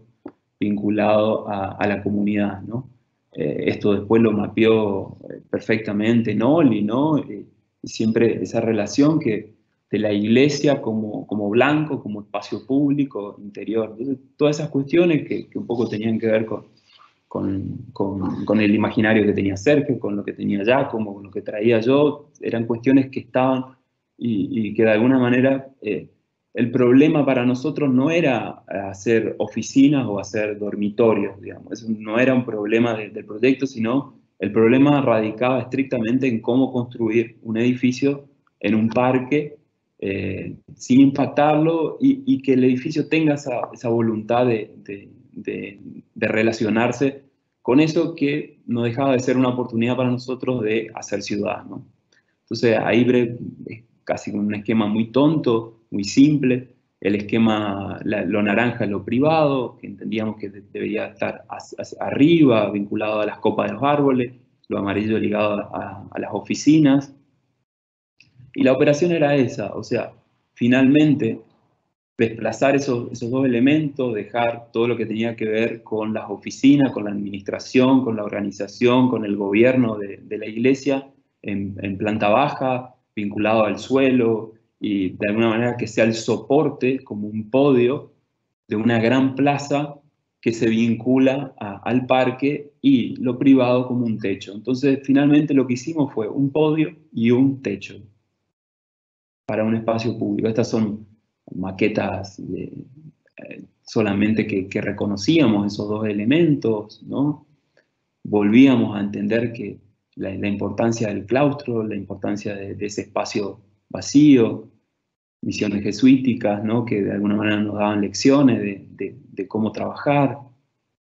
vinculado a la comunidad, ¿no? Esto después lo mapeó perfectamente Noli, ¿no? Y siempre esa relación de la iglesia como blanco, como espacio público, interior. Entonces, todas esas cuestiones que un poco tenían que ver con el imaginario que tenía Sergio, con lo que tenía Giacomo, con lo que traía yo, eran cuestiones que estaban y que de alguna manera el problema para nosotros no era hacer oficinas o hacer dormitorios, digamos. Eso no era un problema del proyecto, sino el problema radicaba estrictamente en cómo construir un edificio en un parque sin impactarlo y que el edificio tenga esa voluntad de relacionarse con eso que no dejaba de ser una oportunidad para nosotros de hacer ciudad, ¿no? Entonces ahí es casi un esquema muy tonto, muy simple. El esquema, lo naranja es lo privado, que entendíamos que debería estar arriba, vinculado a las copas de los árboles, lo amarillo ligado a las oficinas. Y la operación era esa, o sea, finalmente desplazar esos dos elementos, dejar todo lo que tenía que ver con las oficinas, con la administración, con la organización, con el gobierno de la iglesia en planta baja, vinculado al suelo, y de alguna manera que sea el soporte como un podio de una gran plaza que se vincula al parque y lo privado como un techo. Entonces, finalmente lo que hicimos fue un podio y un techo para un espacio público. Estas son maquetas solamente que reconocíamos esos dos elementos, ¿no? Volvíamos a entender que la importancia del claustro, la importancia de ese espacio vacío, misiones jesuíticas, ¿no? Que de alguna manera nos daban lecciones de cómo trabajar,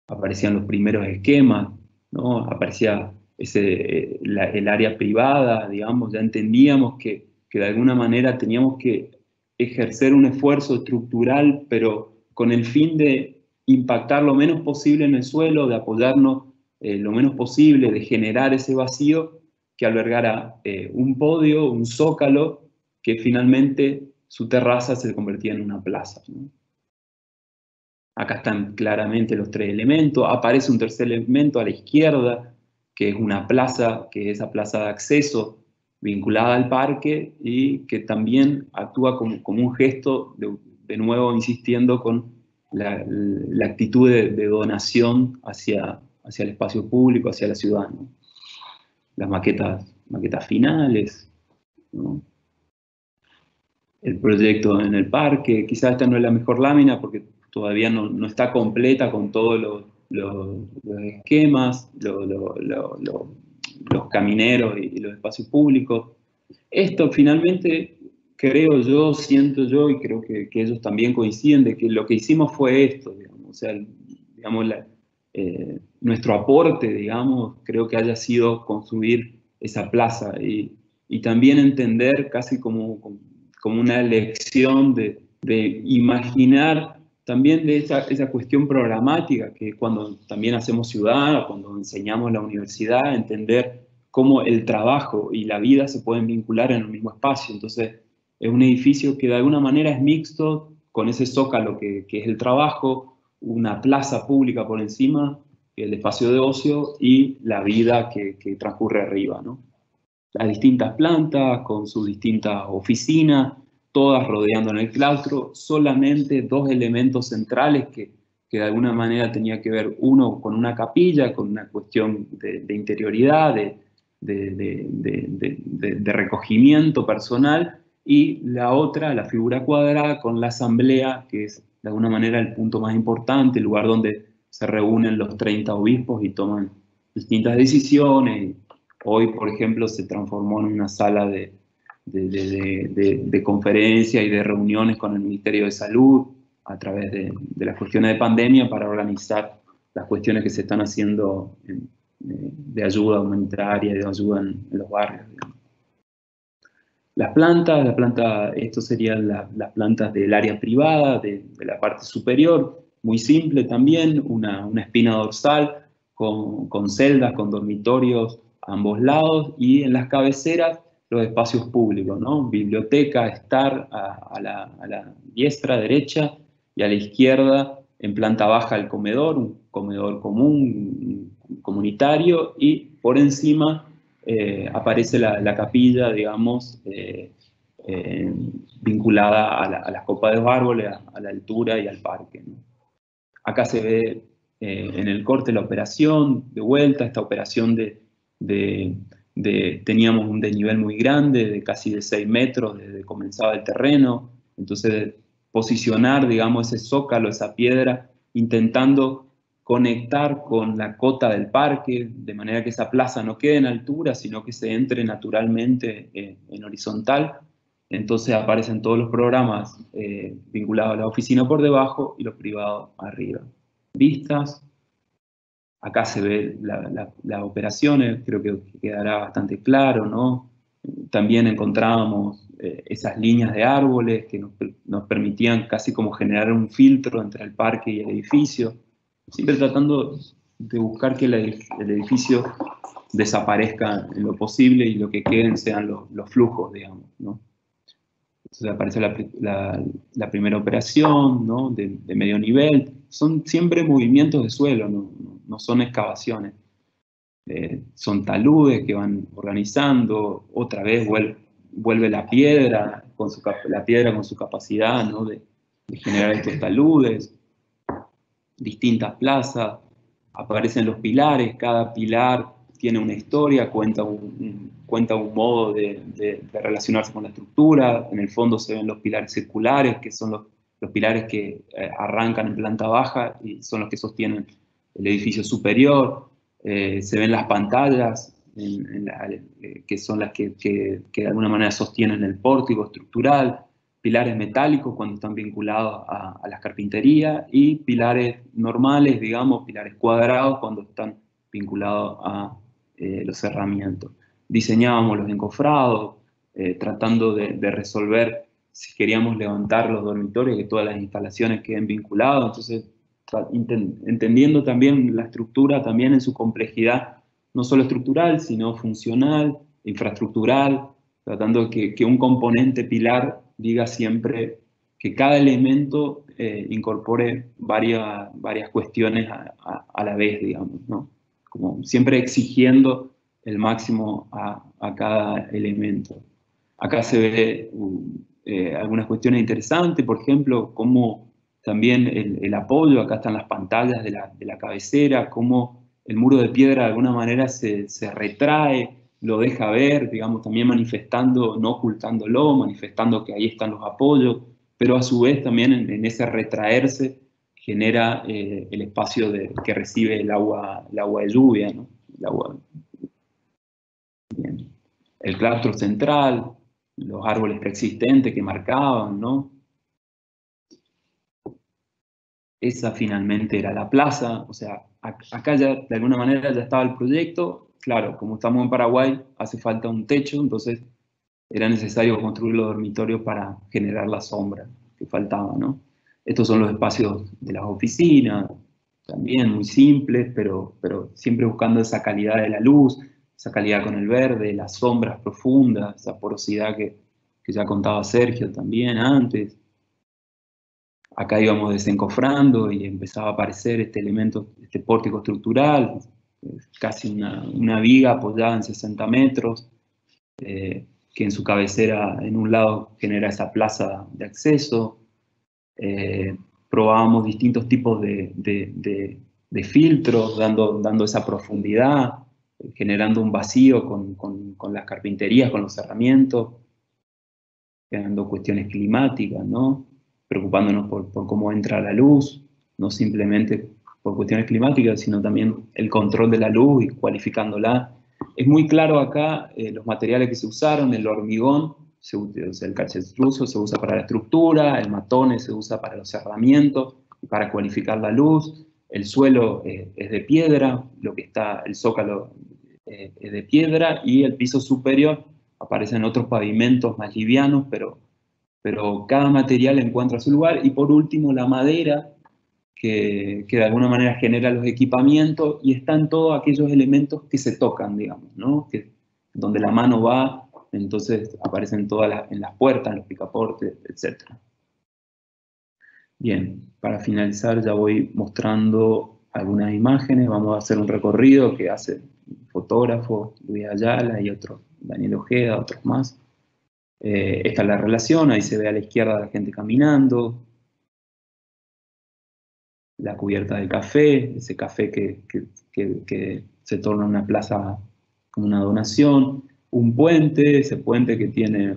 aparecían los primeros esquemas, ¿no? Aparecía el área privada, digamos, ya entendíamos que de alguna manera teníamos que ejercer un esfuerzo estructural, pero con el fin de impactar lo menos posible en el suelo, de apoyarnos lo menos posible, de generar ese vacío que albergara un podio, un zócalo, que finalmente su terraza se convertía en una plaza, ¿no? Acá están claramente los tres elementos. Aparece un tercer elemento a la izquierda, que es una plaza, que es esa plaza de acceso vinculada al parque y que también actúa como un gesto, de nuevo insistiendo con la actitud de donación hacia el espacio público, hacia la ciudad, ¿no? Las maquetas finales, ¿no? El proyecto en el parque, quizás esta no es la mejor lámina porque todavía no está completa con todos los esquemas, los camineros y los espacios públicos. Esto finalmente, creo yo, siento yo, y creo que ellos también coinciden, de que lo que hicimos fue esto, digamos, o sea, digamos, nuestro aporte, digamos, creo que haya sido construir esa plaza y también entender casi como una lección de imaginar también de esa cuestión programática, que cuando también hacemos ciudad, cuando enseñamos en la universidad, entender cómo el trabajo y la vida se pueden vincular en un mismo espacio. Entonces, es un edificio que de alguna manera es mixto, con ese zócalo que es el trabajo, una plaza pública por encima, el espacio de ocio y la vida que transcurre arriba, ¿no? Las distintas plantas con sus distintas oficinas, todas rodeando en el claustro, solamente dos elementos centrales que que de alguna manera tenía que ver uno con una capilla, con una cuestión de interioridad, de recogimiento personal, y la otra, la figura cuadrada, con la asamblea, que es de alguna manera el punto más importante, el lugar donde se reúnen los 30 obispos y toman distintas decisiones. Hoy, por ejemplo, se transformó en una sala de conferencias y de reuniones con el Ministerio de Salud a través de las cuestiones de pandemia para organizar las cuestiones que se están haciendo de ayuda humanitaria, de ayuda en los barrios. Las plantas, estos serían las plantas del área privada, de la parte superior, muy simple también, una espina dorsal con celdas, con dormitorios a ambos lados, y en las cabeceras los espacios públicos, ¿no? Biblioteca, estar a la diestra, derecha, y a la izquierda, en planta baja, el comedor, un comedor común, comunitario, y por encima aparece la capilla, digamos, vinculada a las copas de los árboles, a la altura y al parque, ¿no? Acá se ve en el corte la operación, de vuelta, esta operación teníamos un desnivel muy grande, de casi de 6 metros desde que comenzaba el terreno, entonces posicionar, digamos, ese zócalo, esa piedra, intentando conectar con la cota del parque, de manera que esa plaza no quede en altura, sino que se entre naturalmente en horizontal. Entonces aparecen todos los programas vinculados a la oficina por debajo y los privados arriba. Vistas. Acá se ve las operaciones, creo que quedará bastante claro, ¿no? También encontrábamos esas líneas de árboles que nos permitían casi como generar un filtro entre el parque y el edificio, siempre tratando de buscar que el edificio desaparezca en lo posible y lo que queden sean los flujos, digamos, ¿no? Entonces aparece la primera operación, ¿no? de medio nivel. Son siempre movimientos de suelo, no son excavaciones. Son taludes que van organizando, otra vez vuelve la piedra con su capacidad, ¿no? de generar estos taludes, distintas plazas, aparecen los pilares, cada pilar tiene una historia, cuenta un modo de relacionarse con la estructura. En el fondo se ven los pilares circulares, que son los pilares que arrancan en planta baja y son los que sostienen el edificio superior. Se ven las pantallas, que son las que de alguna manera sostienen el pórtico estructural, pilares metálicos cuando están vinculados a las carpinterías, y pilares normales, digamos, pilares cuadrados cuando están vinculados a los cerramientos. Diseñábamos los encofrados, tratando de resolver si queríamos levantar los dormitorios, que todas las instalaciones queden vinculadas. Entonces, entendiendo también la estructura también en su complejidad, no solo estructural, sino funcional, infraestructural, tratando que un componente pilar diga siempre que cada elemento incorpore varias cuestiones a la vez, digamos, ¿no? Como siempre exigiendo el máximo a cada elemento. Acá se ve algunas cuestiones interesantes, por ejemplo, cómo también el apoyo, acá están las pantallas de la cabecera, cómo el muro de piedra de alguna manera se retrae, lo deja ver, digamos, también manifestando, no ocultándolo, manifestando que ahí están los apoyos, pero a su vez también en ese retraerse genera el espacio que recibe el agua de lluvia, ¿no? Bien. El claustro central, los árboles preexistentes que marcaban, ¿no? Esa finalmente era la plaza, o sea, acá ya de alguna manera ya estaba el proyecto. Claro, como estamos en Paraguay, hace falta un techo, entonces era necesario construir los dormitorios para generar la sombra que faltaba, ¿no? Estos son los espacios de las oficinas, también muy simples, pero siempre buscando esa calidad de la luz, esa calidad con el verde, las sombras profundas, esa porosidad que ya contaba Sergio también antes. Acá íbamos desencofrando y empezaba a aparecer este elemento, este pórtico estructural, casi una viga apoyada en 60 metros, que en su cabecera, en un lado, genera esa plaza de acceso. probábamos distintos tipos de filtros, dando esa profundidad, generando un vacío con las carpinterías, con los cerramientos, generando cuestiones climáticas, ¿no? Preocupándonos por cómo entra la luz, no simplemente por cuestiones climáticas, sino también el control de la luz y cualificándola. Es muy claro acá los materiales que se usaron, el hormigón, el calcestruzo se usa para la estructura, el matone se usa para los cerramientos y para cualificar la luz, el suelo es de piedra, el zócalo es de piedra y el piso superior aparecen otros pavimentos más livianos, pero cada material encuentra su lugar. Y por último, la madera, que de alguna manera genera los equipamientos, y están todos aquellos elementos que se tocan, digamos, ¿no? Donde la mano va, entonces aparecen todas en las puertas, en los picaportes, etc. Bien, para finalizar ya voy mostrando algunas imágenes. Vamos a hacer un recorrido que hace un fotógrafo, Luis Ayala, y otro, Daniel Ojeda, otros más. Esta es la relación, ahí se ve a la izquierda la gente caminando, la cubierta del café, ese café que se torna una plaza como una donación, un puente, ese puente que tiene,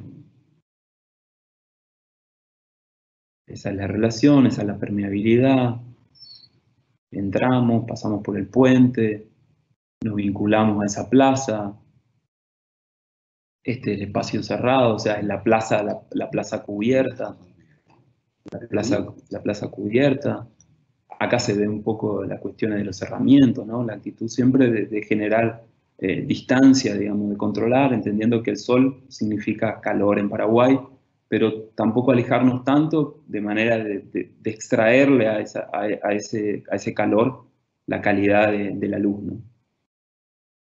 esa es la relación, esa es la permeabilidad, entramos, pasamos por el puente, nos vinculamos a esa plaza, este es el espacio cerrado, o sea, es la plaza cubierta, la plaza cubierta. Acá se ve un poco las cuestiones de los cerramientos, ¿no? La actitud siempre de generar distancia, digamos, de controlar, entendiendo que el sol significa calor en Paraguay, pero tampoco alejarnos tanto de manera de extraerle a ese calor la calidad de la luz, ¿no?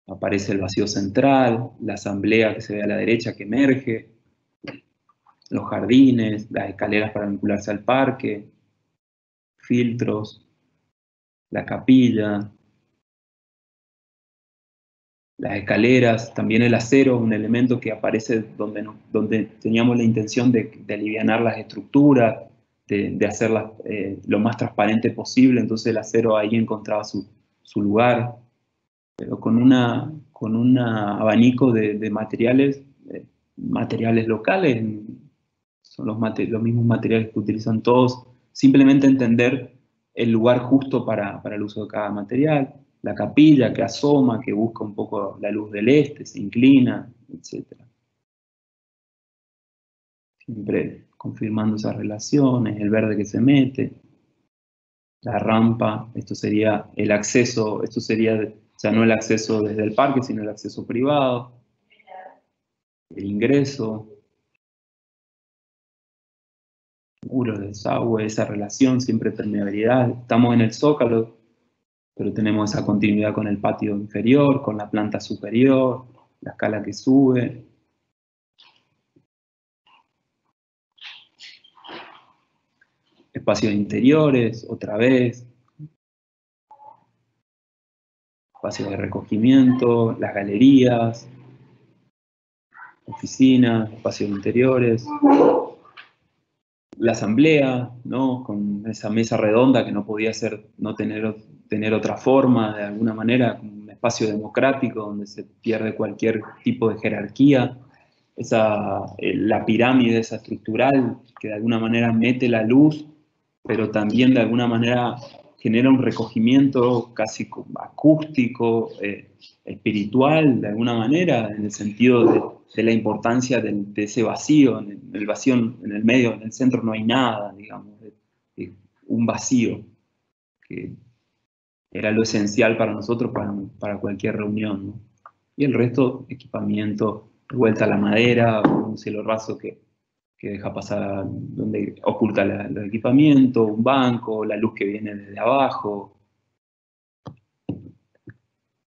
Aparece el vacío central, la asamblea que se ve a la derecha que emerge, los jardines, las escaleras para vincularse al parque, filtros, la capilla, las escaleras, también el acero, un elemento que aparece donde teníamos la intención de alivianar las estructuras, de hacerlas lo más transparente posible, entonces el acero ahí encontraba su lugar, pero con un abanico de materiales, materiales locales, son los mismos materiales que utilizan todos, simplemente entender el lugar justo para el uso de cada material, la capilla que asoma, que busca un poco la luz del este, se inclina, etc. Siempre confirmando esas relaciones, el verde que se mete, la rampa, esto sería el acceso, esto sería ya no el acceso desde el parque, sino el acceso privado, el ingreso, muros de desagüe, esa relación, siempre permeabilidad. Estamos en el zócalo, pero tenemos esa continuidad con el patio inferior, con la planta superior, la escala que sube. Espacios interiores, otra vez. Espacios de recogimiento, las galerías, oficinas, espacios interiores. La asamblea, ¿no? Con esa mesa redonda que no podía tener otra forma, de alguna manera, un espacio democrático donde se pierde cualquier tipo de jerarquía. La pirámide esa estructural que de alguna manera mete la luz, pero también de alguna manera genera un recogimiento casi acústico, espiritual, de alguna manera, en el sentido de la importancia de ese vacío, en el vacío en el medio, en el centro no hay nada, digamos, un vacío que era lo esencial para nosotros, para cualquier reunión, ¿no? Y el resto, equipamiento, vuelta a la madera, un cielo raso que deja pasar, donde oculta los equipamientos, un banco, la luz que viene desde abajo.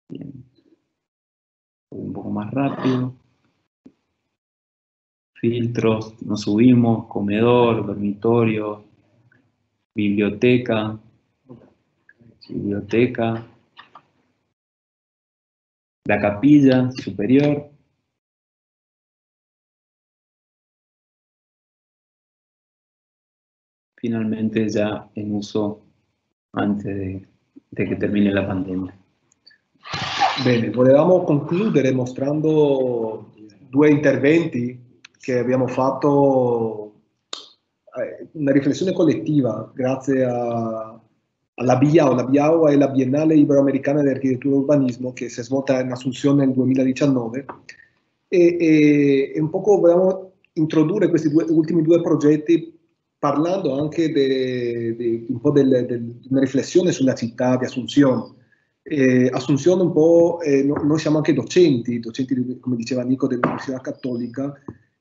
Bien. Un poco más rápido. Filtros, nos subimos, comedor, dormitorio, biblioteca, la capilla superior, finalmente ya en uso antes de che termine la pandemia. Bene, volevamo concludere mostrando due interventi che abbiamo fatto, una riflessione collettiva grazie alla BIAO. La BIAO è la Biennale Iberoamericana di Architettura e Urbanismo che si è svolta in Asunción nel 2019 e un poco volevamo introdurre questi ultimi due progetti parlando anche un po' di una riflessione sulla città di Asunción. Asunción un po', noi siamo anche docenti, come diceva Nico, dell'Università Cattolica,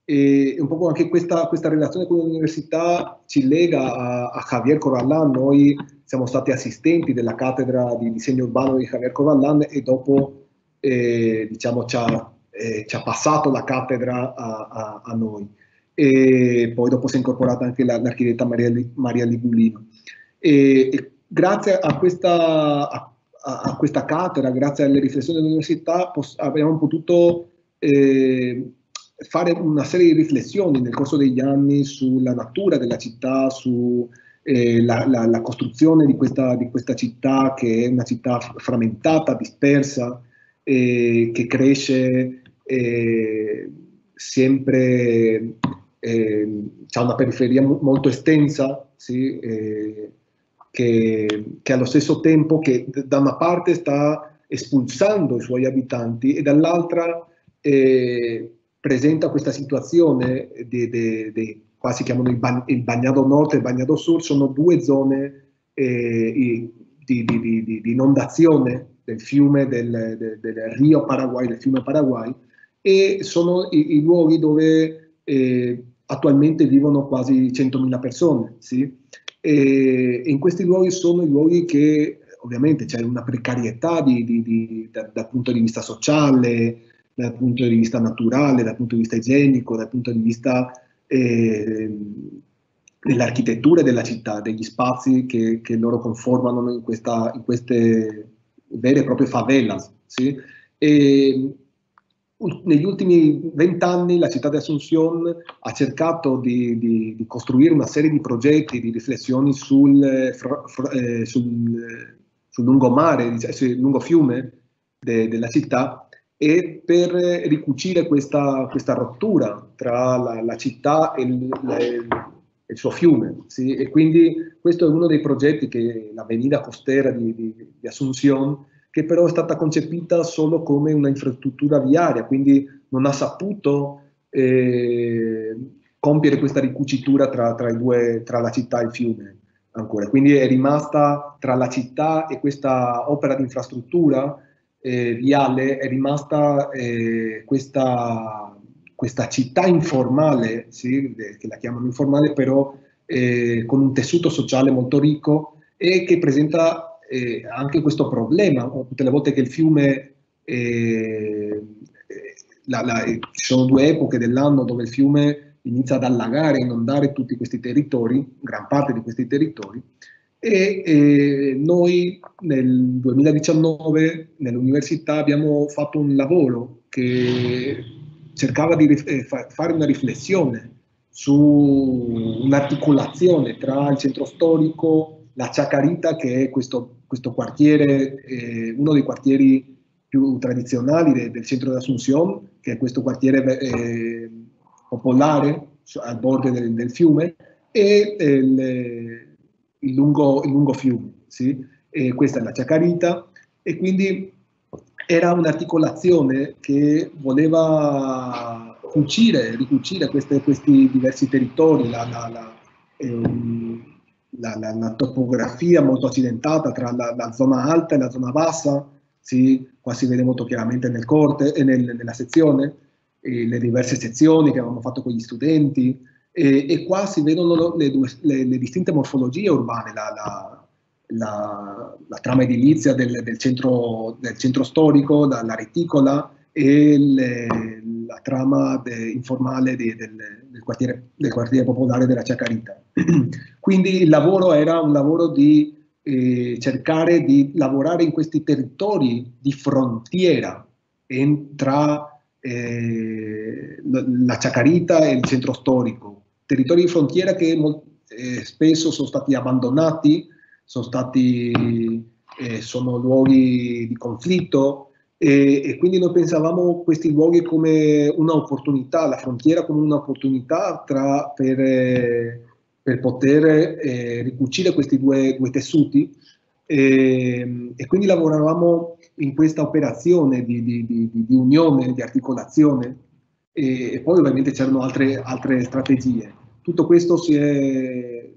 e un po' anche questa relazione con l'università ci lega a Javier Corralán. Noi siamo stati assistenti della cattedra di disegno urbano di Javier Corralán e dopo diciamo, ci ha passato la cattedra a noi. E poi dopo si è incorporata anche l'architetta Maria Ligulino. E grazie a questa cattedra, grazie alle riflessioni dell'università, abbiamo potuto fare una serie di riflessioni nel corso degli anni sulla natura della città, sulla costruzione di questa città, che è una città frammentata, dispersa, che cresce sempre, ha una periferia molto estensa, sì, che allo stesso tempo che da una parte sta espulsando i suoi abitanti e dall'altra presenta questa situazione qua si chiamano il Bagnado Nord e il Bagnado Sur, sono due zone di inondazione del fiume, del Rio Paraguay, del fiume Paraguay, e sono i luoghi dove attualmente vivono quasi 100.000 persone, sì? E in questi luoghi sono i luoghi che ovviamente c'è una precarietà dal punto di vista sociale, dal punto di vista naturale, dal punto di vista igienico, dal punto di vista dell'architettura della città, degli spazi che loro conformano in queste vere e proprie favelas, sì? E negli ultimi 20 anni la città di Asunción ha cercato di costruire una serie di progetti, di riflessioni sul lungomare, sul lungofiume della città, e per ricucire questa rottura tra la città e il suo fiume, sì? E quindi questo è uno dei progetti, che l'Avenida Costera di Asunción, che però è stata concepita solo come una infrastruttura viaria, quindi non ha saputo compiere questa ricucitura tra la città e il fiume ancora. Quindi è rimasta tra la città e questa opera di infrastruttura viale, è rimasta questa città informale, sì, che la chiamano informale, però con un tessuto sociale molto ricco e che presenta anche questo problema. Tutte le volte che il fiume, ci sono due epoche dell'anno dove il fiume inizia ad allagare, a inondare tutti questi territori, gran parte di questi territori, e noi nel 2019 nell'università abbiamo fatto un lavoro che cercava di fare una riflessione su un'articolazione tra il centro storico, la Chacarita, che è questo quartiere, uno dei quartieri più tradizionali del centro di Asunción, che è questo quartiere popolare al bordo del fiume, e il lungo fiume, sì? E questa è la Chacarita, e quindi era un'articolazione che voleva ricucire questi diversi territori, la topografia molto accidentata tra la zona alta e la zona bassa, sì? Qua si vede molto chiaramente nel corte e nella sezione, le diverse sezioni che avevamo fatto con gli studenti, e qua si vedono le distinte morfologie urbane, la trama edilizia del centro storico, la reticola, e la trama informale del quartiere popolare della Chacarita. Quindi il lavoro era un lavoro di cercare di lavorare in questi territori di frontiera tra la Chacarita e il centro storico, territori di frontiera che spesso sono stati abbandonati, sono luoghi di conflitto, e quindi noi pensavamo questi luoghi come un'opportunità, la frontiera come un'opportunità per poter ricucire questi due tessuti, e quindi lavoravamo in questa operazione di unione, di articolazione, e poi ovviamente c'erano altre strategie. Tutto questo si è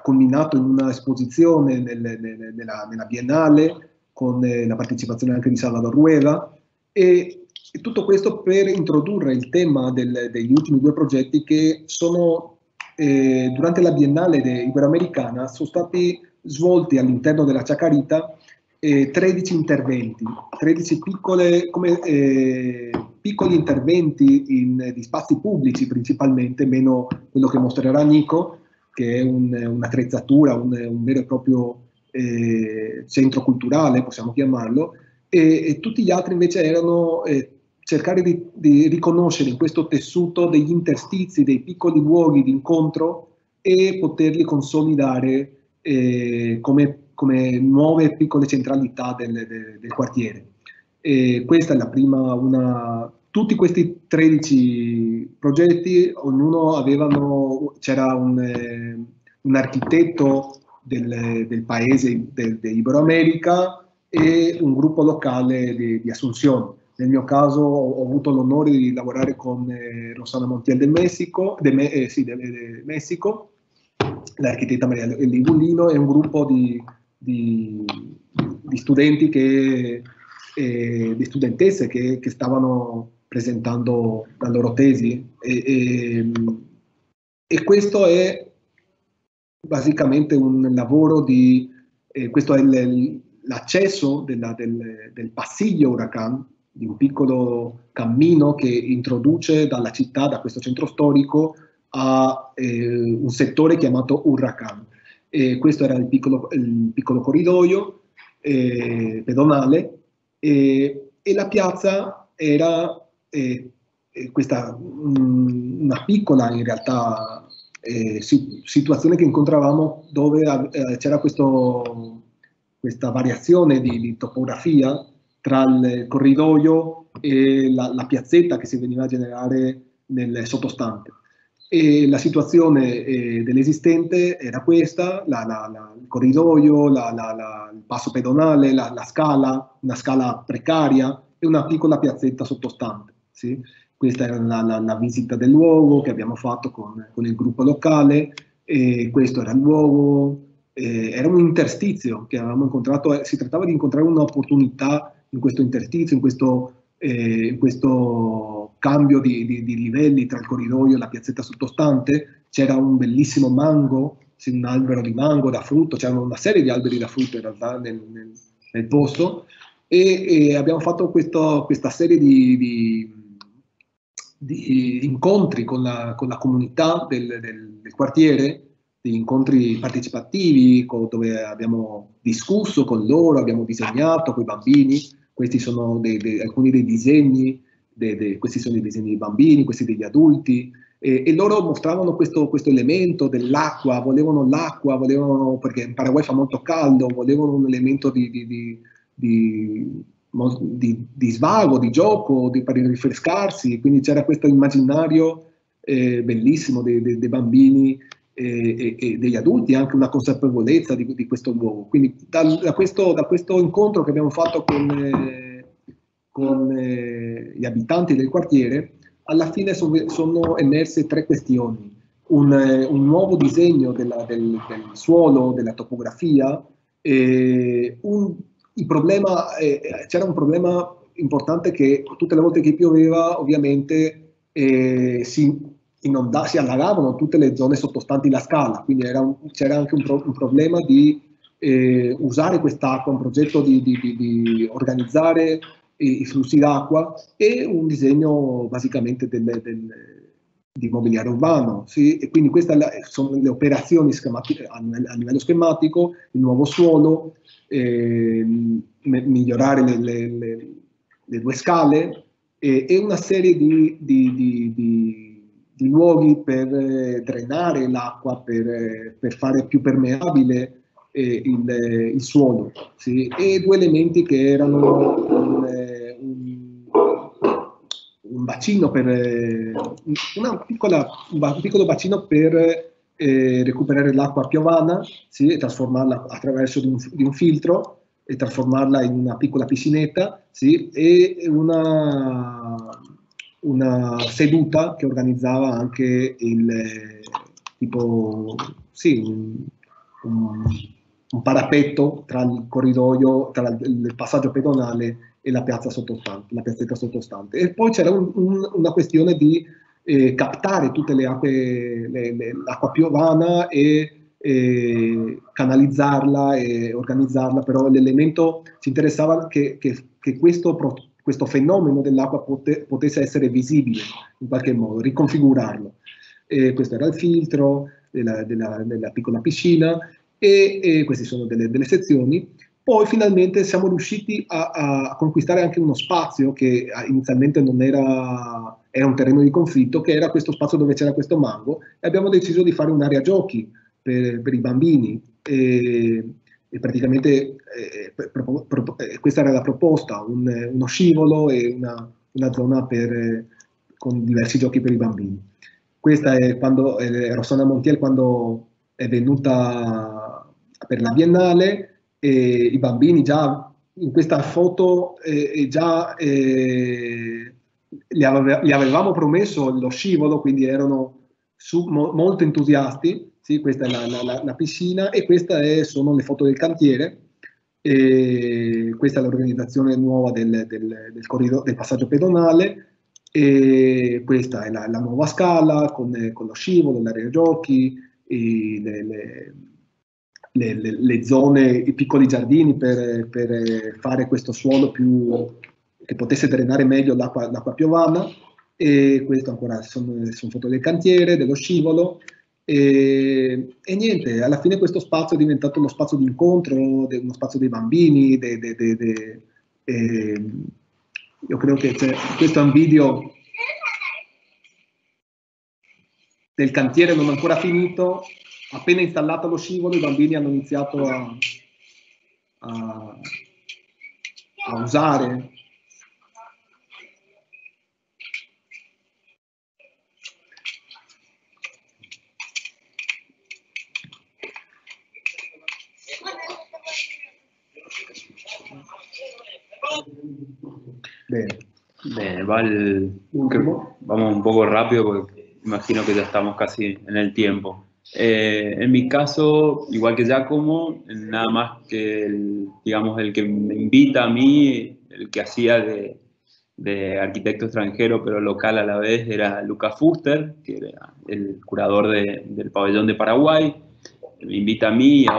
culminato in una esposizione nella Biennale, con la partecipazione anche di Salvador Rueda, e tutto questo per introdurre il tema degli ultimi due progetti che sono, durante la Biennale Iberoamericana, sono stati svolti all'interno della Chacarita 13 interventi, 13 piccoli interventi di spazi pubblici principalmente, meno quello che mostrerà Nico, che è un'attrezzatura, un vero e proprio centro culturale, possiamo chiamarlo, e tutti gli altri invece erano cercare di riconoscere in questo tessuto degli interstizi, dei piccoli luoghi di incontro, e poterli consolidare come nuove piccole centralità del quartiere. Questa è la prima, tutti questi 13 progetti, c'era un architetto del paese Iberoamerica e un gruppo locale di Asunción. Nel mio caso ho avuto l'onore di lavorare con Rosana Montiel del Messico, l'architetta Maria Ligulino, e un gruppo di studenti di studentesse che stavano presentando la loro tesi, e questo è basicamente un lavoro questo è l'accesso del Pasillo Huracán, di un piccolo cammino che introduce dalla città, da questo centro storico, a un settore chiamato Huracán. Questo era il piccolo corridoio pedonale, e la piazza era una piccola, in realtà, situazione che incontravamo, dove c'era questa variazione di topografia tra il corridoio e la piazzetta che si veniva a generare nel sottostante. E la situazione dell'esistente era questa: il corridoio, il passo pedonale, la scala, una scala precaria e una piccola piazzetta sottostante. Sì? Questa era la visita del luogo che abbiamo fatto con il gruppo locale, e questo era il luogo, era un interstizio che avevamo incontrato. Si trattava di incontrare un'opportunità in questo interstizio, in questo cambio di livelli tra il corridoio e la piazzetta sottostante. C'era un bellissimo mango, sì, un albero di mango da frutto, c'erano una serie di alberi da frutto in realtà nel posto, e abbiamo fatto questa serie di incontri con la comunità del quartiere, di incontri partecipativi, dove abbiamo discusso con loro, abbiamo disegnato con i bambini. Questi sono alcuni dei disegni, questi sono i disegni dei bambini, questi degli adulti, e loro mostravano questo elemento dell'acqua, volevano perché in Paraguay fa molto caldo, volevano un elemento di svago, di gioco, per rinfrescarsi. Quindi c'era questo immaginario bellissimo dei bambini e degli adulti, anche una consapevolezza di questo luogo. Quindi da questo incontro che abbiamo fatto con gli abitanti del quartiere, alla fine sono emerse 3 questioni: un nuovo disegno del suolo, della topografia, c'era un problema importante, che tutte le volte che pioveva ovviamente si allagavano tutte le zone sottostanti la scala, quindi c'era anche un problema di usare quest'acqua, un progetto di organizzare i flussi d'acqua, e un disegno basicamente di mobiliario urbano. Sì? E quindi queste sono le operazioni a livello schematico: il nuovo suolo, migliorare le 2 scale, e una serie di di luoghi per drenare l'acqua, per fare più permeabile il suolo, sì? E due elementi che erano un bacino un piccolo bacino per recuperare l'acqua piovana, sì? E trasformarla attraverso di un filtro e trasformarla in una piccola piscinetta, sì? E una seduta che organizzava anche sì, un parapetto tra il corridoio, tra il passaggio pedonale e la piazzetta sottostante. E poi c'era una questione di captare tutte le acque, l'acqua piovana e canalizzarla e organizzarla, però l'elemento ci interessava che questo fenomeno dell'acqua potesse essere visibile in qualche modo, riconfigurarlo. Questo era il filtro della piccola piscina e queste sono delle sezioni. Poi finalmente siamo riusciti a conquistare anche uno spazio che inizialmente non era un terreno di conflitto, che era questo spazio dove c'era questo mango, e abbiamo deciso di fare un'area giochi per i bambini. E praticamente questa era la proposta, uno scivolo e una zona con diversi giochi per i bambini. Questa è quando Rossana Montiel, quando è venuta per la Biennale, e i bambini già in questa foto già gli avevamo promesso lo scivolo, quindi erano molto entusiasti. Sì, questa è la piscina e queste sono le foto del cantiere. E questa è l'organizzazione nuova del passaggio pedonale. E questa è la nuova scala con lo scivolo, l'area giochi, le zone, i piccoli giardini per fare questo suolo che potesse drenare meglio l'acqua piovana. E questo ancora sono foto del cantiere, dello scivolo. E niente, alla fine questo spazio è diventato uno spazio di incontro, uno spazio dei bambini. Io credo che questo è un video del cantiere non ancora finito. Appena installato lo scivolo, i bambini hanno iniziato a usare. Bene, vamos un poco rápido porque imagino que ya estamos casi en el tiempo. En mi caso, igual que Giacomo, nada más que el que me invita a mí, el que hacía de arquitecto extranjero pero local a la vez, era Luca Fuster, que era el curador del pabellón de Paraguay. Me invita a mí y a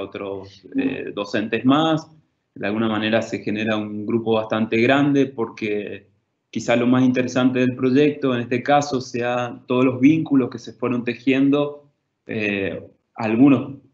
otros docentes más. De alguna manera se genera un grupo bastante grande porque quizá lo más interesante del proyecto en este caso sea todos los vínculos que se fueron tejiendo,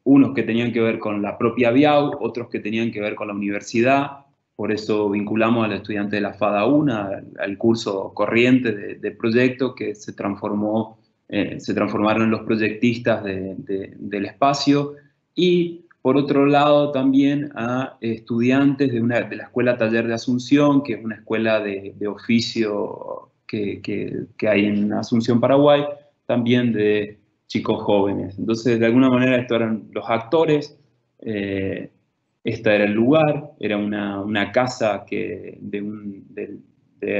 unos que tenían que ver con la propia BIAU, otros que tenían que ver con la universidad. Por eso vinculamos al estudiante de la FADA 1 al curso corriente de proyecto que se transformaron en los proyectistas del espacio. Y por otro lado también a estudiantes de la Escuela Taller de Asunción, que es una escuela de oficio que hay en Asunción, Paraguay, también de chicos jóvenes. Entonces, de alguna manera, estos eran los actores, este era el lugar, era una casa de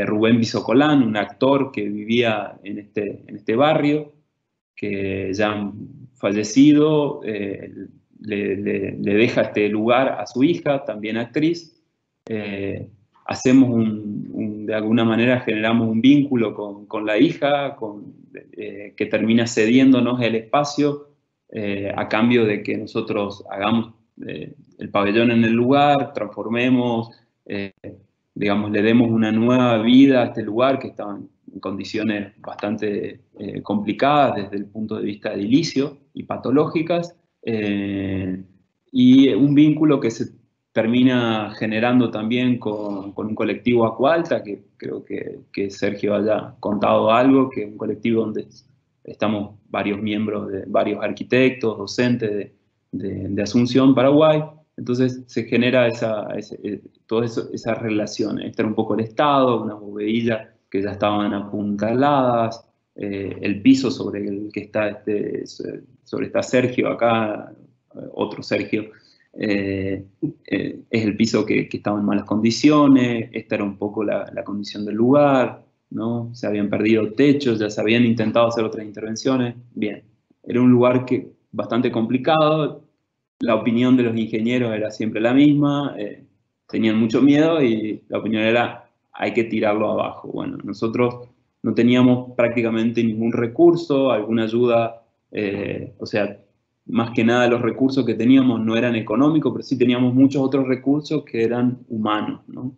Rubén Bisocolán, un actor que vivía en este barrio, que ya fallecido, le deja este lugar a su hija, también actriz. Hacemos de alguna manera generamos un vínculo con la hija, que termina cediéndonos el espacio a cambio de que nosotros hagamos el pabellón en el lugar, transformemos, digamos, le demos una nueva vida a este lugar que estaba en condiciones bastante complicadas desde el punto de vista edilicio y patológicas. Y un vínculo que se termina generando también con un colectivo Acualta, que creo que Sergio haya contado algo, que es un colectivo donde estamos varios miembros, de varios arquitectos, docentes de Asunción, Paraguay. Entonces se genera toda esa relación. Está un poco el Estado, unas bovedillas que ya estaban apuntaladas, el piso sobre el que está Sergio acá, otro Sergio, es el piso que estaba en malas condiciones. Esta era un poco la condición del lugar, ¿no? Se habían perdido techos, ya se habían intentado hacer otras intervenciones. Bien, era un lugar bastante complicado. La opinión de los ingenieros era siempre la misma, tenían mucho miedo y la opinión era: hay que tirarlo abajo. Bueno, nosotros no teníamos prácticamente ningún recurso, alguna ayuda, o sea, más que nada los recursos que teníamos no eran económicos, pero sí teníamos muchos otros recursos que eran humanos, ¿no?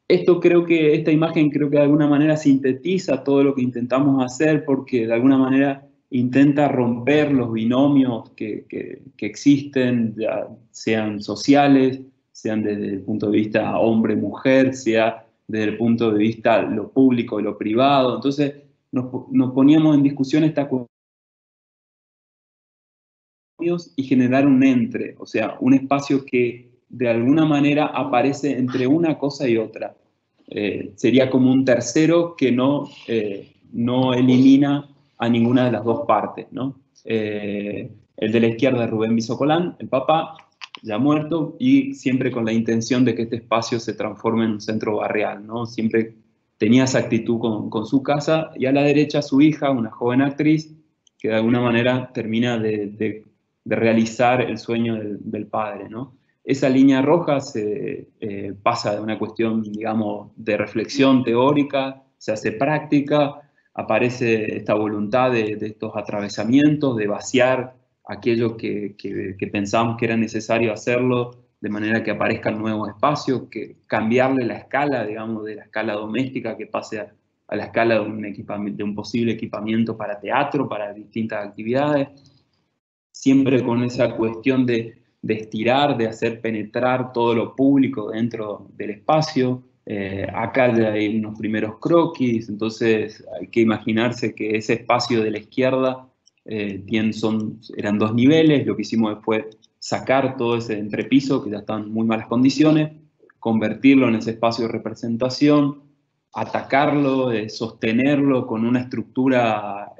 Esta imagen creo que de alguna manera sintetiza todo lo que intentamos hacer, porque de alguna manera intenta romper los binomios que existen, ya sean sociales, sean desde el punto de vista hombre-mujer, sea desde el punto de vista lo público y lo privado. Entonces nos poníamos en discusión esta cuestión y generar un entre, o sea, un espacio que de alguna manera aparece entre una cosa y otra. Sería como un tercero que no elimina a ninguna de las dos partes, ¿no? El de la izquierda es Rubén Bisocolán, el papá, ya muerto, y siempre con la intención de que este espacio se transforme en un centro barrial, ¿no? Siempre tenía esa actitud con su casa, y a la derecha su hija, una joven actriz, que de alguna manera termina de realizar el sueño del padre, ¿no? Esa línea roja se pasa de una cuestión, digamos, de reflexión teórica, se hace práctica, aparece esta voluntad de estos atravesamientos, de vaciar aquello que pensábamos que era necesario hacerlo, de manera que aparezcan nuevos espacios, que cambiarle la escala, digamos, de la escala doméstica, que pase a la escala de un posible equipamiento para teatro, para distintas actividades, siempre con esa cuestión de estirar, de hacer penetrar todo lo público dentro del espacio. Acá ya hay unos primeros croquis, entonces hay que imaginarse que ese espacio de la izquierda eran 2 niveles. Lo que hicimos fue sacar todo ese entrepiso, que ya estaba en muy malas condiciones, convertirlo en ese espacio de representación, atacarlo, sostenerlo con una estructura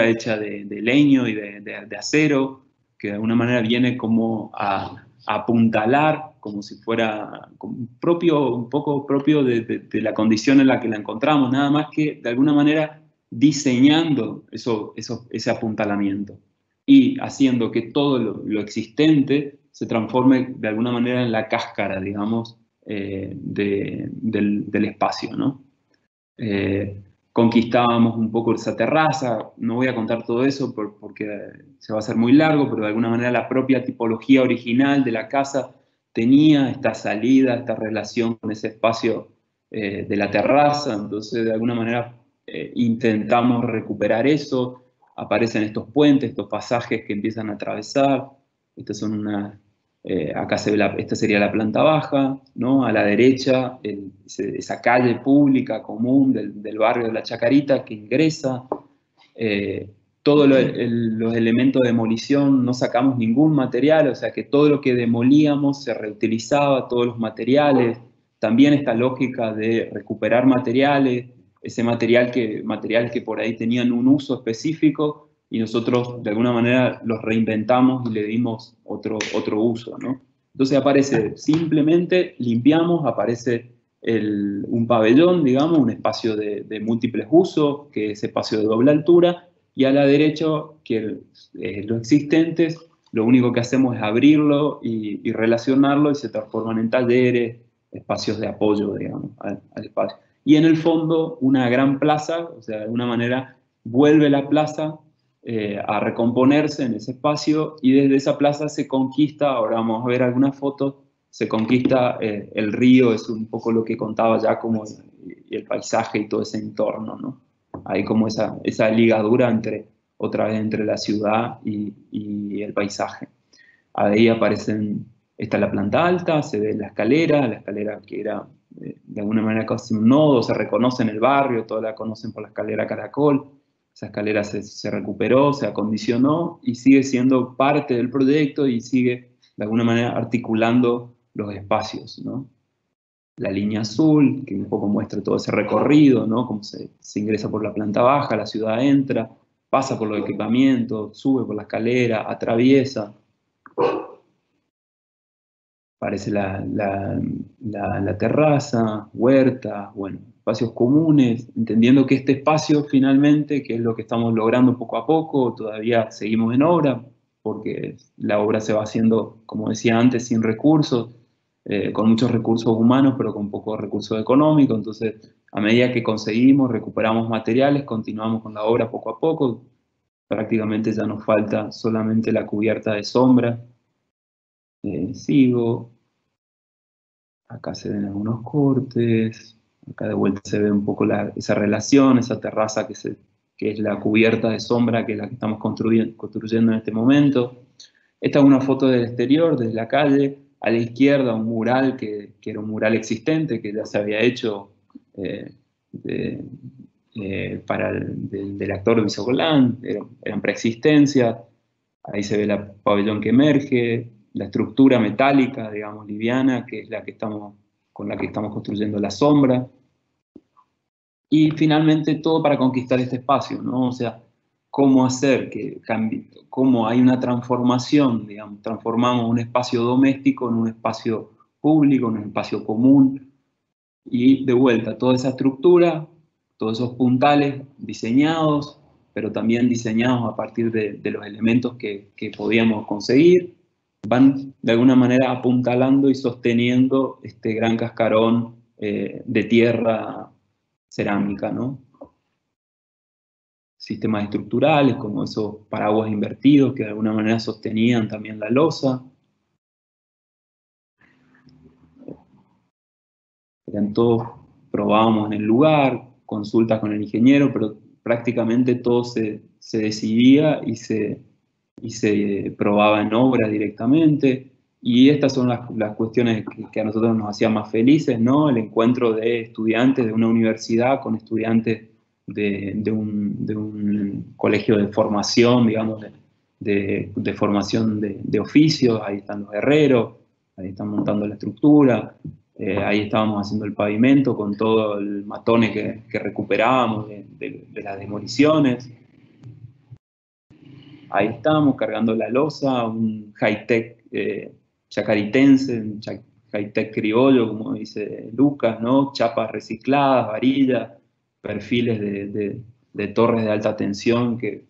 hecha de leño y de acero, que de alguna manera viene como a apuntalar, como si fuera un poco propio de la condición en la que la encontramos, nada más que de alguna manera diseñando ese apuntalamiento y haciendo que todo lo existente se transforme de alguna manera en la cáscara, digamos, del espacio, ¿no? Conquistábamos un poco esa terraza. No voy a contar todo eso porque se va a hacer muy largo, pero de alguna manera la propia tipología original de la casa tenía esta salida, esta relación con ese espacio de la terraza. Entonces, de alguna manera intentamos recuperar eso. Aparecen estos puentes, estos pasajes que empiezan a atravesar. Estas son acá se ve esta sería la planta baja, ¿no? A la derecha, esa calle pública común del barrio de La Chacarita que ingresa. Todos los elementos de demolición, no sacamos ningún material, o sea que todo lo que demolíamos se reutilizaba, todos los materiales. También esta lógica de recuperar materiales, materiales que por ahí tenían un uso específico, y nosotros de alguna manera los reinventamos y le dimos otro uso, ¿no? Entonces simplemente limpiamos, aparece un pabellón, digamos, un espacio de múltiples usos, que es espacio de doble altura, y a la derecha, que los existentes, lo único que hacemos es abrirlo y relacionarlo, y se transforman en talleres, espacios de apoyo, digamos, al espacio. Y en el fondo, una gran plaza, o sea, de alguna manera vuelve la plaza a recomponerse en ese espacio, y desde esa plaza se conquista, ahora vamos a ver algunas fotos, se conquista el río, es un poco lo que contaba ya como el paisaje y todo ese entorno, ¿no? Hay como esa ligadura otra vez entre la ciudad y el paisaje. Ahí aparecen Está la planta alta, se ve la escalera que era de alguna manera casi un nodo, se reconoce en el barrio, todos la conocen por la escalera Caracol. Esa escalera se recuperó, se acondicionó y sigue siendo parte del proyecto y sigue de alguna manera articulando los espacios, ¿no? La línea azul, que un poco muestra todo ese recorrido, ¿no? Cómo se ingresa por la planta baja, la ciudad entra, pasa por los equipamientos, sube por la escalera, atraviesa. Aparece la terraza, huerta, bueno, espacios comunes, entendiendo que este espacio finalmente, que es lo que estamos logrando poco a poco, todavía seguimos en obra, porque la obra se va haciendo, como decía antes, sin recursos, con muchos recursos humanos, pero con pocos recursos económicos. Entonces, a medida que conseguimos, recuperamos materiales, continuamos con la obra poco a poco. Prácticamente ya nos falta solamente la cubierta de sombra. Sigo. Acá se ven algunos cortes. Acá de vuelta se ve un poco esa relación, esa terraza que es la cubierta de sombra, que es la que estamos construyendo en este momento. Esta es una foto del exterior, desde la calle. A la izquierda un mural que era un mural existente, que ya se había hecho del actor Luis Ogolán, eran preexistencias. Ahí se ve el pabellón que emerge, la estructura metálica, digamos, liviana, que es con la que estamos construyendo la sombra. Y finalmente todo para conquistar este espacio, ¿no? O sea, cómo hacer que cambie, cómo hay una transformación, digamos, transformamos un espacio doméstico en un espacio público, en un espacio común, y de vuelta, toda esa estructura, todos esos puntales diseñados, pero también diseñados a partir de los elementos que podíamos conseguir, van de alguna manera apuntalando y sosteniendo este gran cascarón de tierra cerámica, ¿no? Sistemas estructurales como esos paraguas invertidos que de alguna manera sostenían también la losa. Eran todos, probábamos en el lugar, consultas con el ingeniero, pero prácticamente todo se decidía y se probaba en obra directamente. Y estas son las cuestiones que a nosotros nos hacían más felices, ¿no? El encuentro de estudiantes de una universidad con estudiantes de un colegio de formación, digamos, de formación de oficios. Ahí están los herreros, ahí están montando la estructura. Ahí estábamos haciendo el pavimento con todo el matone que recuperábamos de las demoliciones. Ahí estábamos cargando la losa, un high-tech chacaritense, un high-tech criollo, como dice Lucas, ¿no? Chapas recicladas, varillas, perfiles de torres de alta tensión que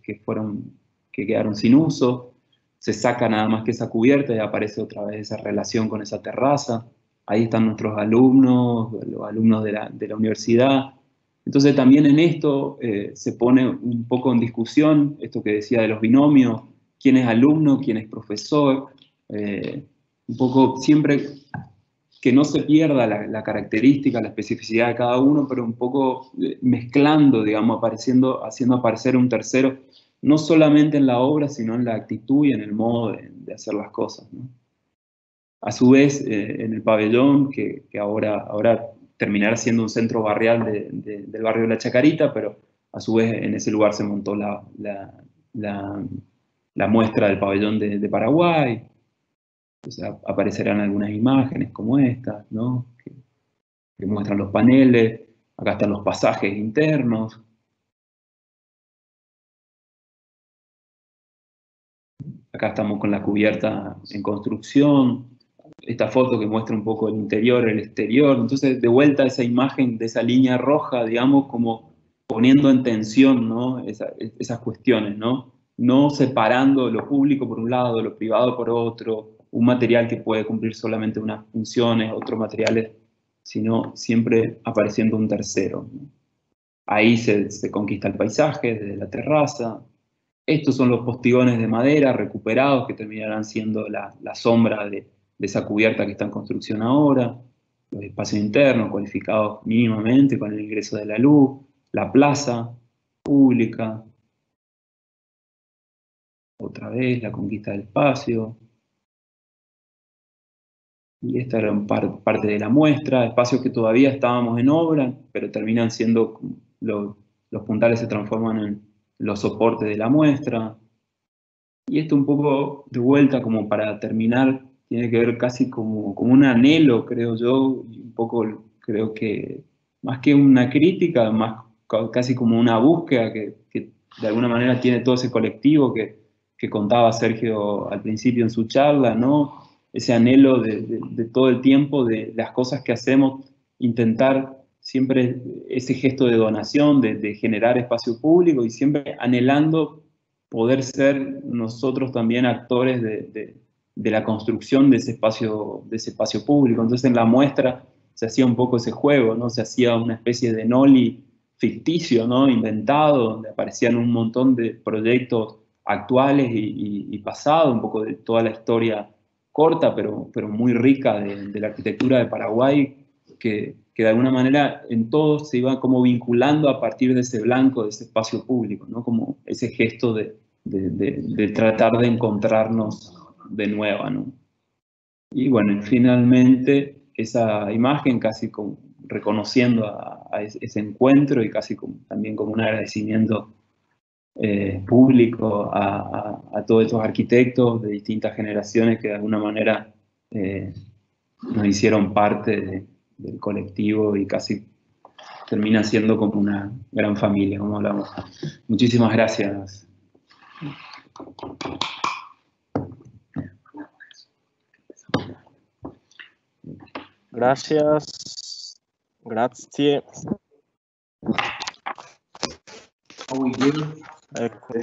quedaron sin uso. Se saca nada más que esa cubierta y aparece otra vez esa relación con esa terraza. Ahí están nuestros alumnos, los alumnos de la universidad. Entonces también en esto se pone un poco en discusión esto que decía de los binomios, quién es alumno, quién es profesor, un poco siempre que no se pierda la característica, la especificidad de cada uno, pero un poco mezclando, digamos, haciendo aparecer un tercero, no solamente en la obra, sino en la actitud y en el modo de hacer las cosas, ¿no? A su vez, en el pabellón, que ahora terminará siendo un centro barrial del barrio de La Chacarita, pero a su vez en ese lugar se montó la muestra del pabellón de Paraguay. Entonces aparecerán algunas imágenes como estas, ¿no? Que muestran los paneles. Acá están los pasajes internos. Acá estamos con la cubierta en construcción. Esta foto que muestra un poco el interior, el exterior. Entonces, de vuelta esa imagen de esa línea roja, digamos, como poniendo en tensión, ¿no? Esas cuestiones, ¿no? No separando lo público por un lado, lo privado por otro, un material que puede cumplir solamente unas funciones, otros materiales, sino siempre apareciendo un tercero, ¿no? Ahí se conquista el paisaje desde la terraza. Estos son los postigones de madera recuperados que terminarán siendo la sombra de esa cubierta que está en construcción ahora. Los espacios internos cualificados mínimamente con el ingreso de la luz. La plaza pública. Otra vez la conquista del espacio. Y esta era parte de la muestra, espacios que todavía estábamos en obra, pero terminan siendo, los puntales se transforman en los soportes de la muestra. Y esto un poco de vuelta, como para terminar, tiene que ver casi como un anhelo, creo yo, y un poco creo que más que una crítica, más casi como una búsqueda que de alguna manera tiene todo ese colectivo que contaba Sergio al principio en su charla, ¿no? Ese anhelo de todo el tiempo, de las cosas que hacemos, intentar siempre ese gesto de donación, de generar espacio público y siempre anhelando poder ser nosotros también actores de la construcción de ese espacio público. Entonces en la muestra se hacía un poco ese juego, ¿no? Se hacía una especie de Noli ficticio, ¿no? Inventado, donde aparecían un montón de proyectos actuales y pasados, un poco de toda la historia corta, pero muy rica de la arquitectura de Paraguay, que de alguna manera en todos se iba como vinculando a partir de ese blanco, de ese espacio público, ¿no? Como ese gesto de tratar de encontrarnos de nuevo, ¿no? Y bueno, finalmente esa imagen casi como reconociendo a ese encuentro y casi también como un agradecimiento público a todos estos arquitectos de distintas generaciones que de alguna manera nos hicieron parte del colectivo y casi termina siendo como una gran familia, como hablamos. Muchísimas gracias. Gracias. Grazie. Ecco.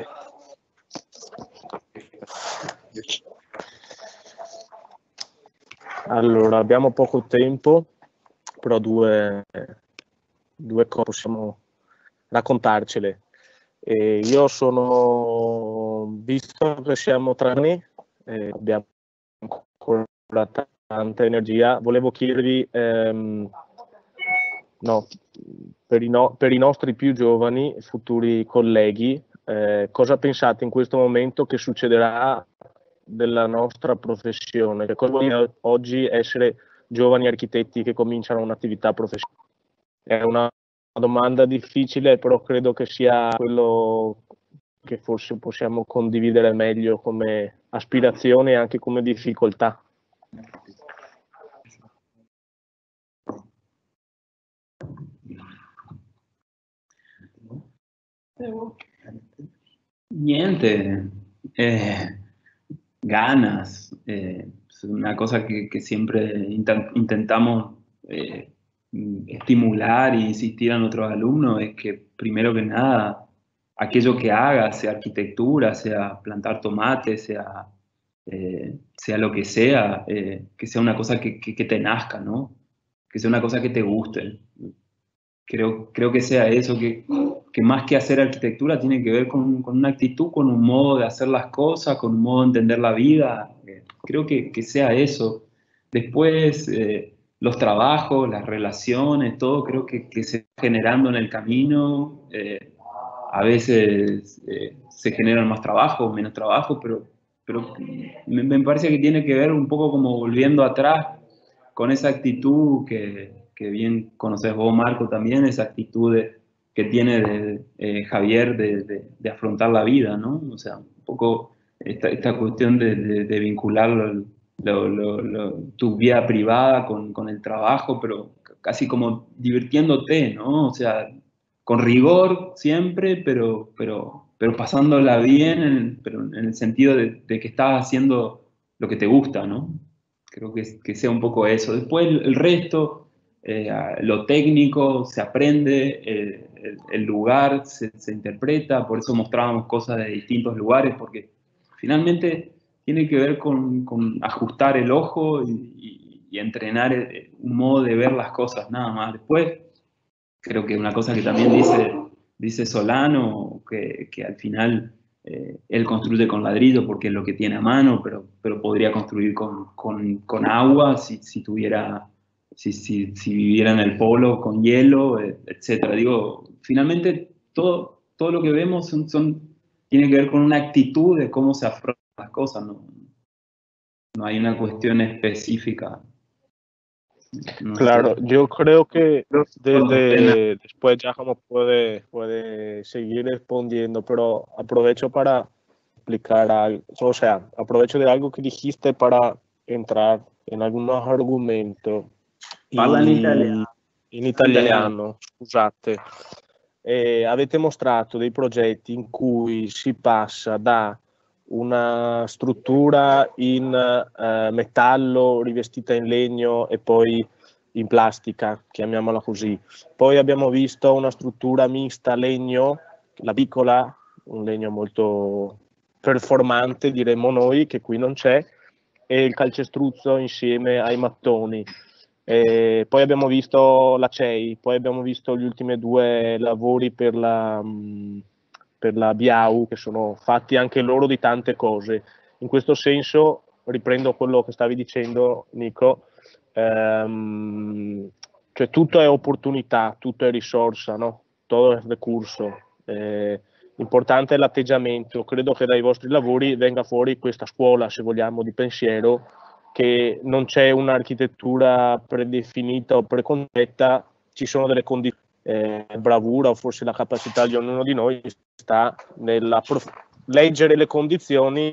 Allora, abbiamo poco tempo, però due cose possiamo raccontarcele. Io sono, visto che siamo 3 anni, abbiamo ancora tanta energia, volevo chiedervi, no, per i nostri più giovani futuri colleghi, cosa pensate in questo momento che succederà della nostra professione? Che cosa vuol dire oggi essere giovani architetti che cominciano un'attività professionale? È una domanda difficile, però credo che sia quello che forse possiamo condividere meglio come aspirazione e anche come difficoltà. Niente, ganas, una cosa que siempre intentamos estimular e insistir a nuestros alumnos es que primero que nada, aquello que haga, sea arquitectura, sea plantar tomates, sea lo que sea una cosa que te nazca, ¿no? Que sea una cosa que te guste. Creo que sea eso, que más que hacer arquitectura tiene que ver con una actitud, con un modo de hacer las cosas, con un modo de entender la vida. Creo que sea eso. Después, los trabajos, las relaciones, todo creo que se va generando en el camino. A veces se generan más trabajo, menos trabajo, pero me parece que tiene que ver un poco como volviendo atrás con esa actitud que bien conoces vos, Marco, también, esa actitud que tiene Javier de afrontar la vida, ¿no? O sea, un poco esta cuestión de vincular tu vida privada con el trabajo, pero casi como divirtiéndote, ¿no? O sea, con rigor siempre, pero pasándola bien, pero en el sentido de que estás haciendo lo que te gusta, ¿no? Creo que sea un poco eso. Después el resto, lo técnico, se aprende, el lugar se interpreta, por eso mostrábamos cosas de distintos lugares, porque finalmente tiene que ver con ajustar el ojo y entrenar un modo de ver las cosas, nada más. Después, creo que una cosa que también dice Solano, que al final él construye con ladrillo porque es lo que tiene a mano, pero podría construir con agua si viviera en el polo, con hielo, etc. Digo, finalmente todo lo que vemos tiene que ver con una actitud de cómo se afrontan las cosas, no hay una cuestión específica No Claro, sé. yo creo que Pena. después Giacomo puede seguir respondiendo, pero aprovecho para explicar algo, o sea, aprovecho de algo que dijiste para entrar in algunos argomenti Parla in italiano. in italiano, scusate. Avete mostrato dei progetti in cui si passa da una struttura in metallo rivestita in legno e poi in plastica, chiamiamola così. Poi abbiamo visto una struttura mista legno, la piccola, un legno molto performante, diremmo noi, che qui non c'è, e il calcestruzzo insieme ai mattoni. Poi abbiamo visto la CEI, poi abbiamo visto gli ultimi 2 lavori per la Biau, che sono fatti anche loro di tante cose. In questo senso, riprendo quello che stavi dicendo, Nico, cioè tutto è opportunità, tutto è risorsa, no? Tutto è recurso. L'importante è l'atteggiamento. Credo che dai vostri lavori venga fuori questa scuola, se vogliamo, di pensiero, che non c'è un'architettura predefinita o preconcetta, ci sono delle condizioni. Bravura o forse la capacità di ognuno di noi sta nel leggere le condizioni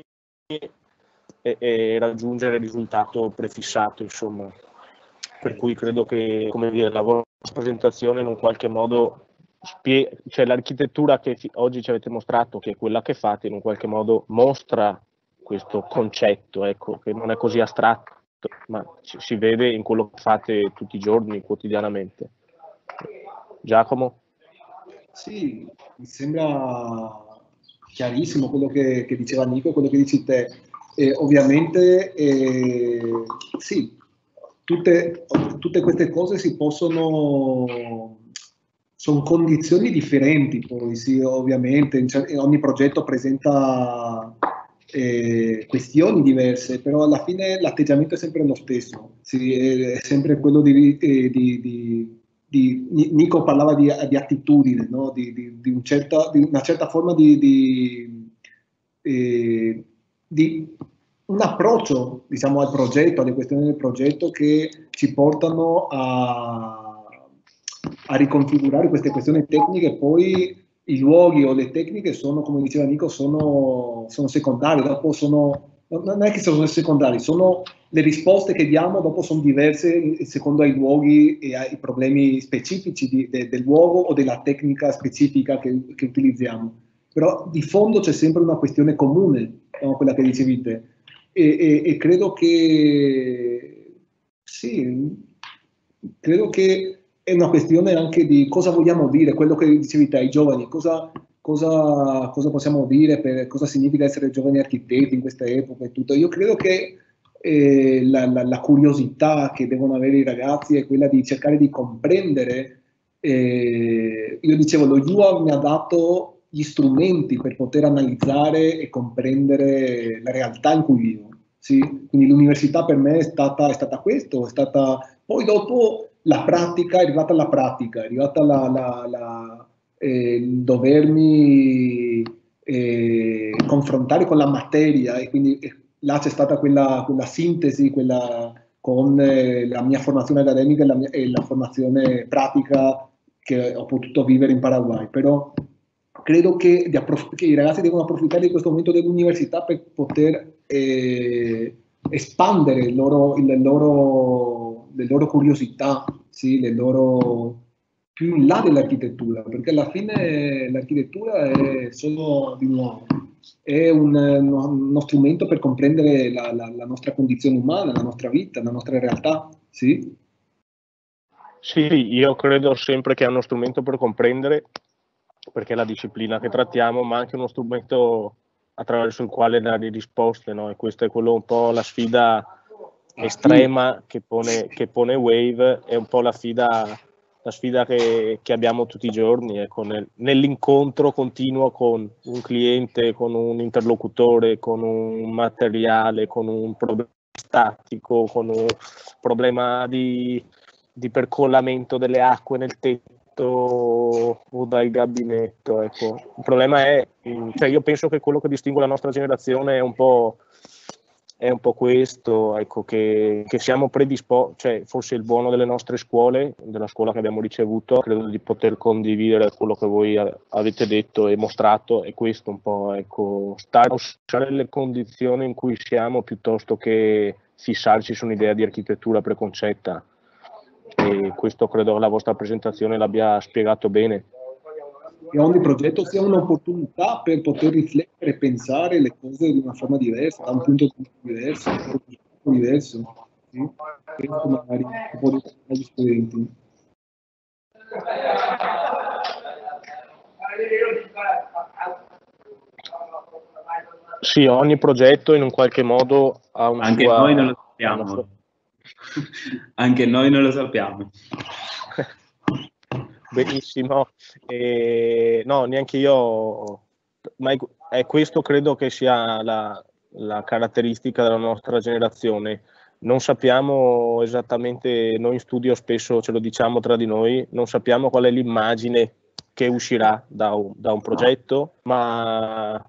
e raggiungere il risultato prefissato, insomma. Per cui credo che, come dire, la vostra presentazione in un qualche modo cioè l'architettura che oggi ci avete mostrato, che è quella che fate, in un qualche modo mostra questo concetto, ecco, che non è così astratto, ma si vede in quello che fate tutti i giorni, quotidianamente. Giacomo? Sì, mi sembra chiarissimo quello che diceva Nico e quello che dici te. Ovviamente, sì, tutte queste cose si possono, sono condizioni differenti, poi sì, ovviamente, ogni progetto presenta questioni diverse, però alla fine l'atteggiamento è sempre lo stesso, sì, è sempre quello Nico parlava di attitudine, no? di una certa forma di un approccio, diciamo, al progetto, alle questioni del progetto che ci portano a riconfigurare queste questioni tecniche. Poi i luoghi o le tecniche sono, come diceva Nico, sono secondari, dopo non è che sono secondari, sono le risposte che diamo, dopo sono diverse secondo ai luoghi e ai problemi specifici del luogo o della tecnica specifica che utilizziamo. Però di fondo c'è sempre una questione comune, no? Quella che dicevi te. E credo che sì, credo che è una questione anche di cosa vogliamo dire, quello che dicevi te ai giovani, cosa possiamo dire, cosa significa essere giovani architetti in questa epoca e tutto. Io credo che la curiosità che devono avere i ragazzi è quella di cercare di comprendere. Io dicevo, lo UAV mi ha dato gli strumenti per poter analizzare e comprendere la realtà in cui vivo. Sì? Quindi l'università per me è stata questo, poi dopo la pratica, è arrivata la pratica, è arrivata il dovermi confrontare con la materia, e quindi là c'è stata quella sintesi, con la mia formazione accademica e la formazione pratica che ho potuto vivere in Paraguay. Però credo che i ragazzi devono approfittare di questo momento dell'università per poter espandere le loro curiosità, sì, più in là dell'architettura, perché alla fine l'architettura è solo, di nuovo, è uno strumento per comprendere la nostra condizione umana, la nostra vita, la nostra realtà, sì? Sì, io credo sempre che è uno strumento per comprendere, perché è la disciplina che trattiamo, ma anche uno strumento attraverso il quale dare risposte, no? E questa è quello un po' la sfida estrema che pone Wave, è un po' la sfida che abbiamo tutti i giorni, ecco, nell'incontro continuo con un cliente, con un interlocutore, con un materiale, con un problema statico, con un problema di percollamento delle acque nel tetto o dal gabinetto, ecco. Il problema è, cioè io penso che quello che distingue la nostra generazione è un po' è un po' questo, ecco, che siamo predisposti, cioè forse il buono delle nostre scuole, della scuola che abbiamo ricevuto, credo di poter condividere quello che voi avete detto e mostrato, è questo un po', ecco, stare nelle condizioni in cui siamo piuttosto che fissarci su un'idea di architettura preconcetta, e questo credo che la vostra presentazione l'abbia spiegato bene. E ogni progetto sia un'opportunità per poter riflettere e pensare le cose di una forma diversa, da un punto di vista diverso, da un punto diverso. Sì? Questo magari si può dire agli studenti. Sì, ogni progetto in un qualche modo ha una Anche sua... noi non lo sappiamo. Anche noi non lo sappiamo. Benissimo, no, neanche io, ma è questo credo che sia la caratteristica della nostra generazione. Non sappiamo esattamente, noi in studio spesso ce lo diciamo tra di noi, non sappiamo qual è l'immagine che uscirà da un progetto, ma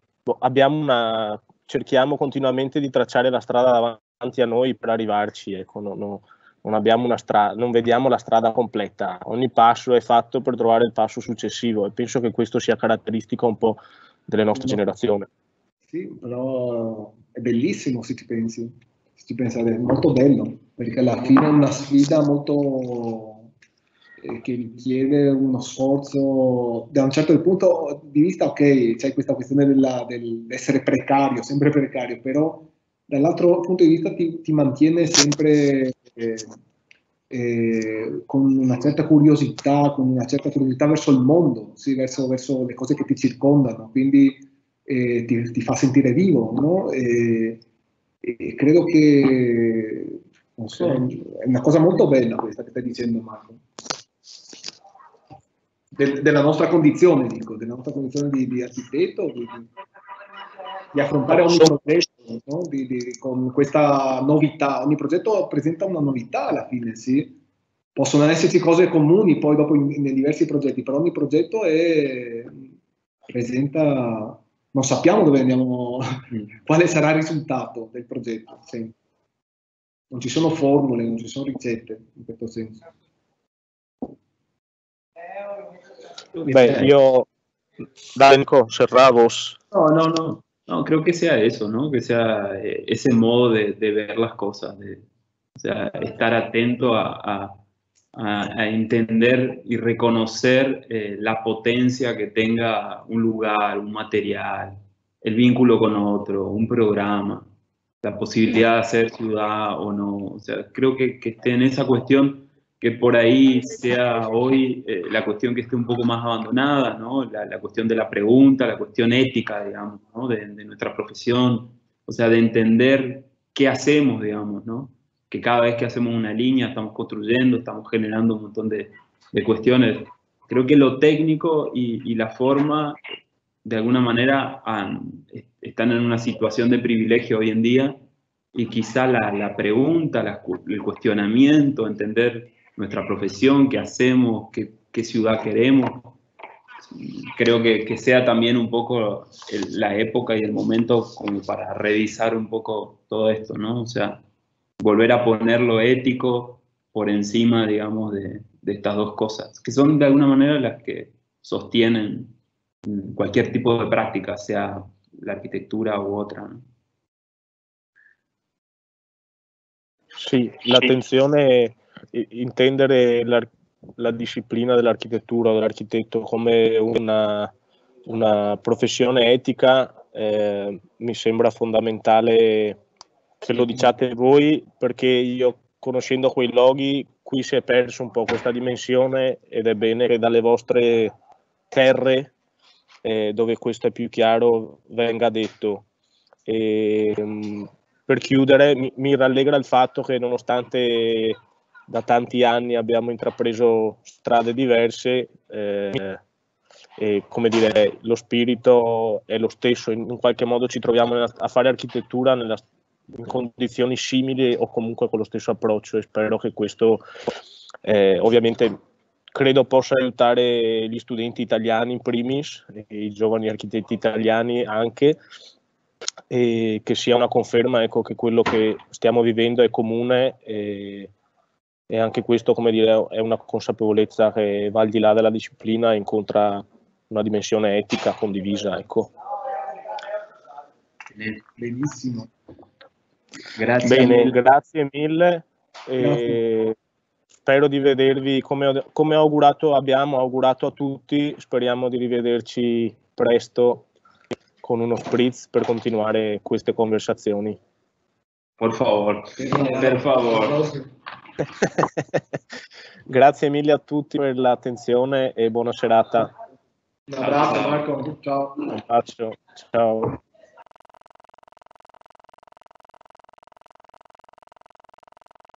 cerchiamo continuamente di tracciare la strada davanti a noi per arrivarci, ecco, non abbiamo una strada, non vediamo la strada completa, ogni passo è fatto per trovare il passo successivo, e penso che questo sia caratteristico un po' delle nostre generazioni. Sì, però è bellissimo se ci pensi, è molto bello, perché alla fine è una sfida molto che richiede uno sforzo, da un certo punto di vista, ok, c'è questa questione dell'essere precario, sempre precario, però dall'altro punto di vista ti mantiene sempre con una certa curiosità verso il mondo, sì, verso le cose che ti circondano, quindi ti fa sentire vivo, no? E credo che, non so, è una cosa molto bella questa che stai dicendo, Marco. Della nostra condizione, dico, della nostra condizione di architetto, di affrontare ogni progetto, no? Con questa novità. Ogni progetto presenta una novità alla fine, sì. Possono esserci cose comuni poi dopo nei diversi progetti, però ogni progetto presenta, non sappiamo dove andiamo, quale sarà il risultato del progetto. Sì. Non ci sono formule, non ci sono ricette in questo senso. Beh, io, Danco, cerramos. No, creo que sea eso, ¿no? Que sea ese modo de ver las cosas, o sea, estar atento a entender y reconocer la potencia que tenga un lugar, un material, el vínculo con otro, un programa, la posibilidad de hacer ciudad o no. O sea, creo que esté en esa cuestión, que por ahí sea hoy la cuestión que esté un poco más abandonada, ¿no? La cuestión de la pregunta, la cuestión ética, digamos, ¿no? de nuestra profesión, o sea, de entender qué hacemos, digamos, ¿no? Que cada vez que hacemos una línea estamos construyendo, estamos generando un montón de cuestiones. Creo que lo técnico y la forma, de alguna manera, están en una situación de privilegio hoy en día, y quizá la pregunta, el cuestionamiento, entender nuestra profesión, qué hacemos, qué ciudad queremos, creo que sea también un poco la época y el momento como para revisar un poco todo esto, ¿no? O sea, volver a poner lo ético por encima, digamos, de estas dos cosas, que son de alguna manera las que sostienen cualquier tipo de práctica, sea la arquitectura u otra, ¿no? Sì, l'attenzione, intendere la disciplina dell'architettura o dell'architetto come una professione etica, mi sembra fondamentale che lo diciate voi, perché io, conoscendo quei loghi, qui si è perso un po' questa dimensione, ed è bene che dalle vostre terre, dove questo è più chiaro, venga detto. Per chiudere, mi rallegra il fatto che, nonostante da tanti anni abbiamo intrapreso strade diverse, e, come dire, lo spirito è lo stesso, in qualche modo ci troviamo a fare architettura in condizioni simili o comunque con lo stesso approccio, e spero che questo ovviamente credo possa aiutare gli studenti italiani in primis, e i giovani architetti italiani anche, e che sia una conferma, ecco, che quello che stiamo vivendo è comune e anche questo, come dire, è una consapevolezza che va al di là della disciplina e incontra una dimensione etica condivisa, ecco. Benissimo. Grazie Bene, mille. grazie mille. Spero di vedervi, come abbiamo augurato a tutti, speriamo di rivederci presto con uno spritz per continuare queste conversazioni. Por favor, per favore. Grazie mille a tutti per l'attenzione e buona serata. Un abbraccio Marco, ciao. Un bacio, ciao.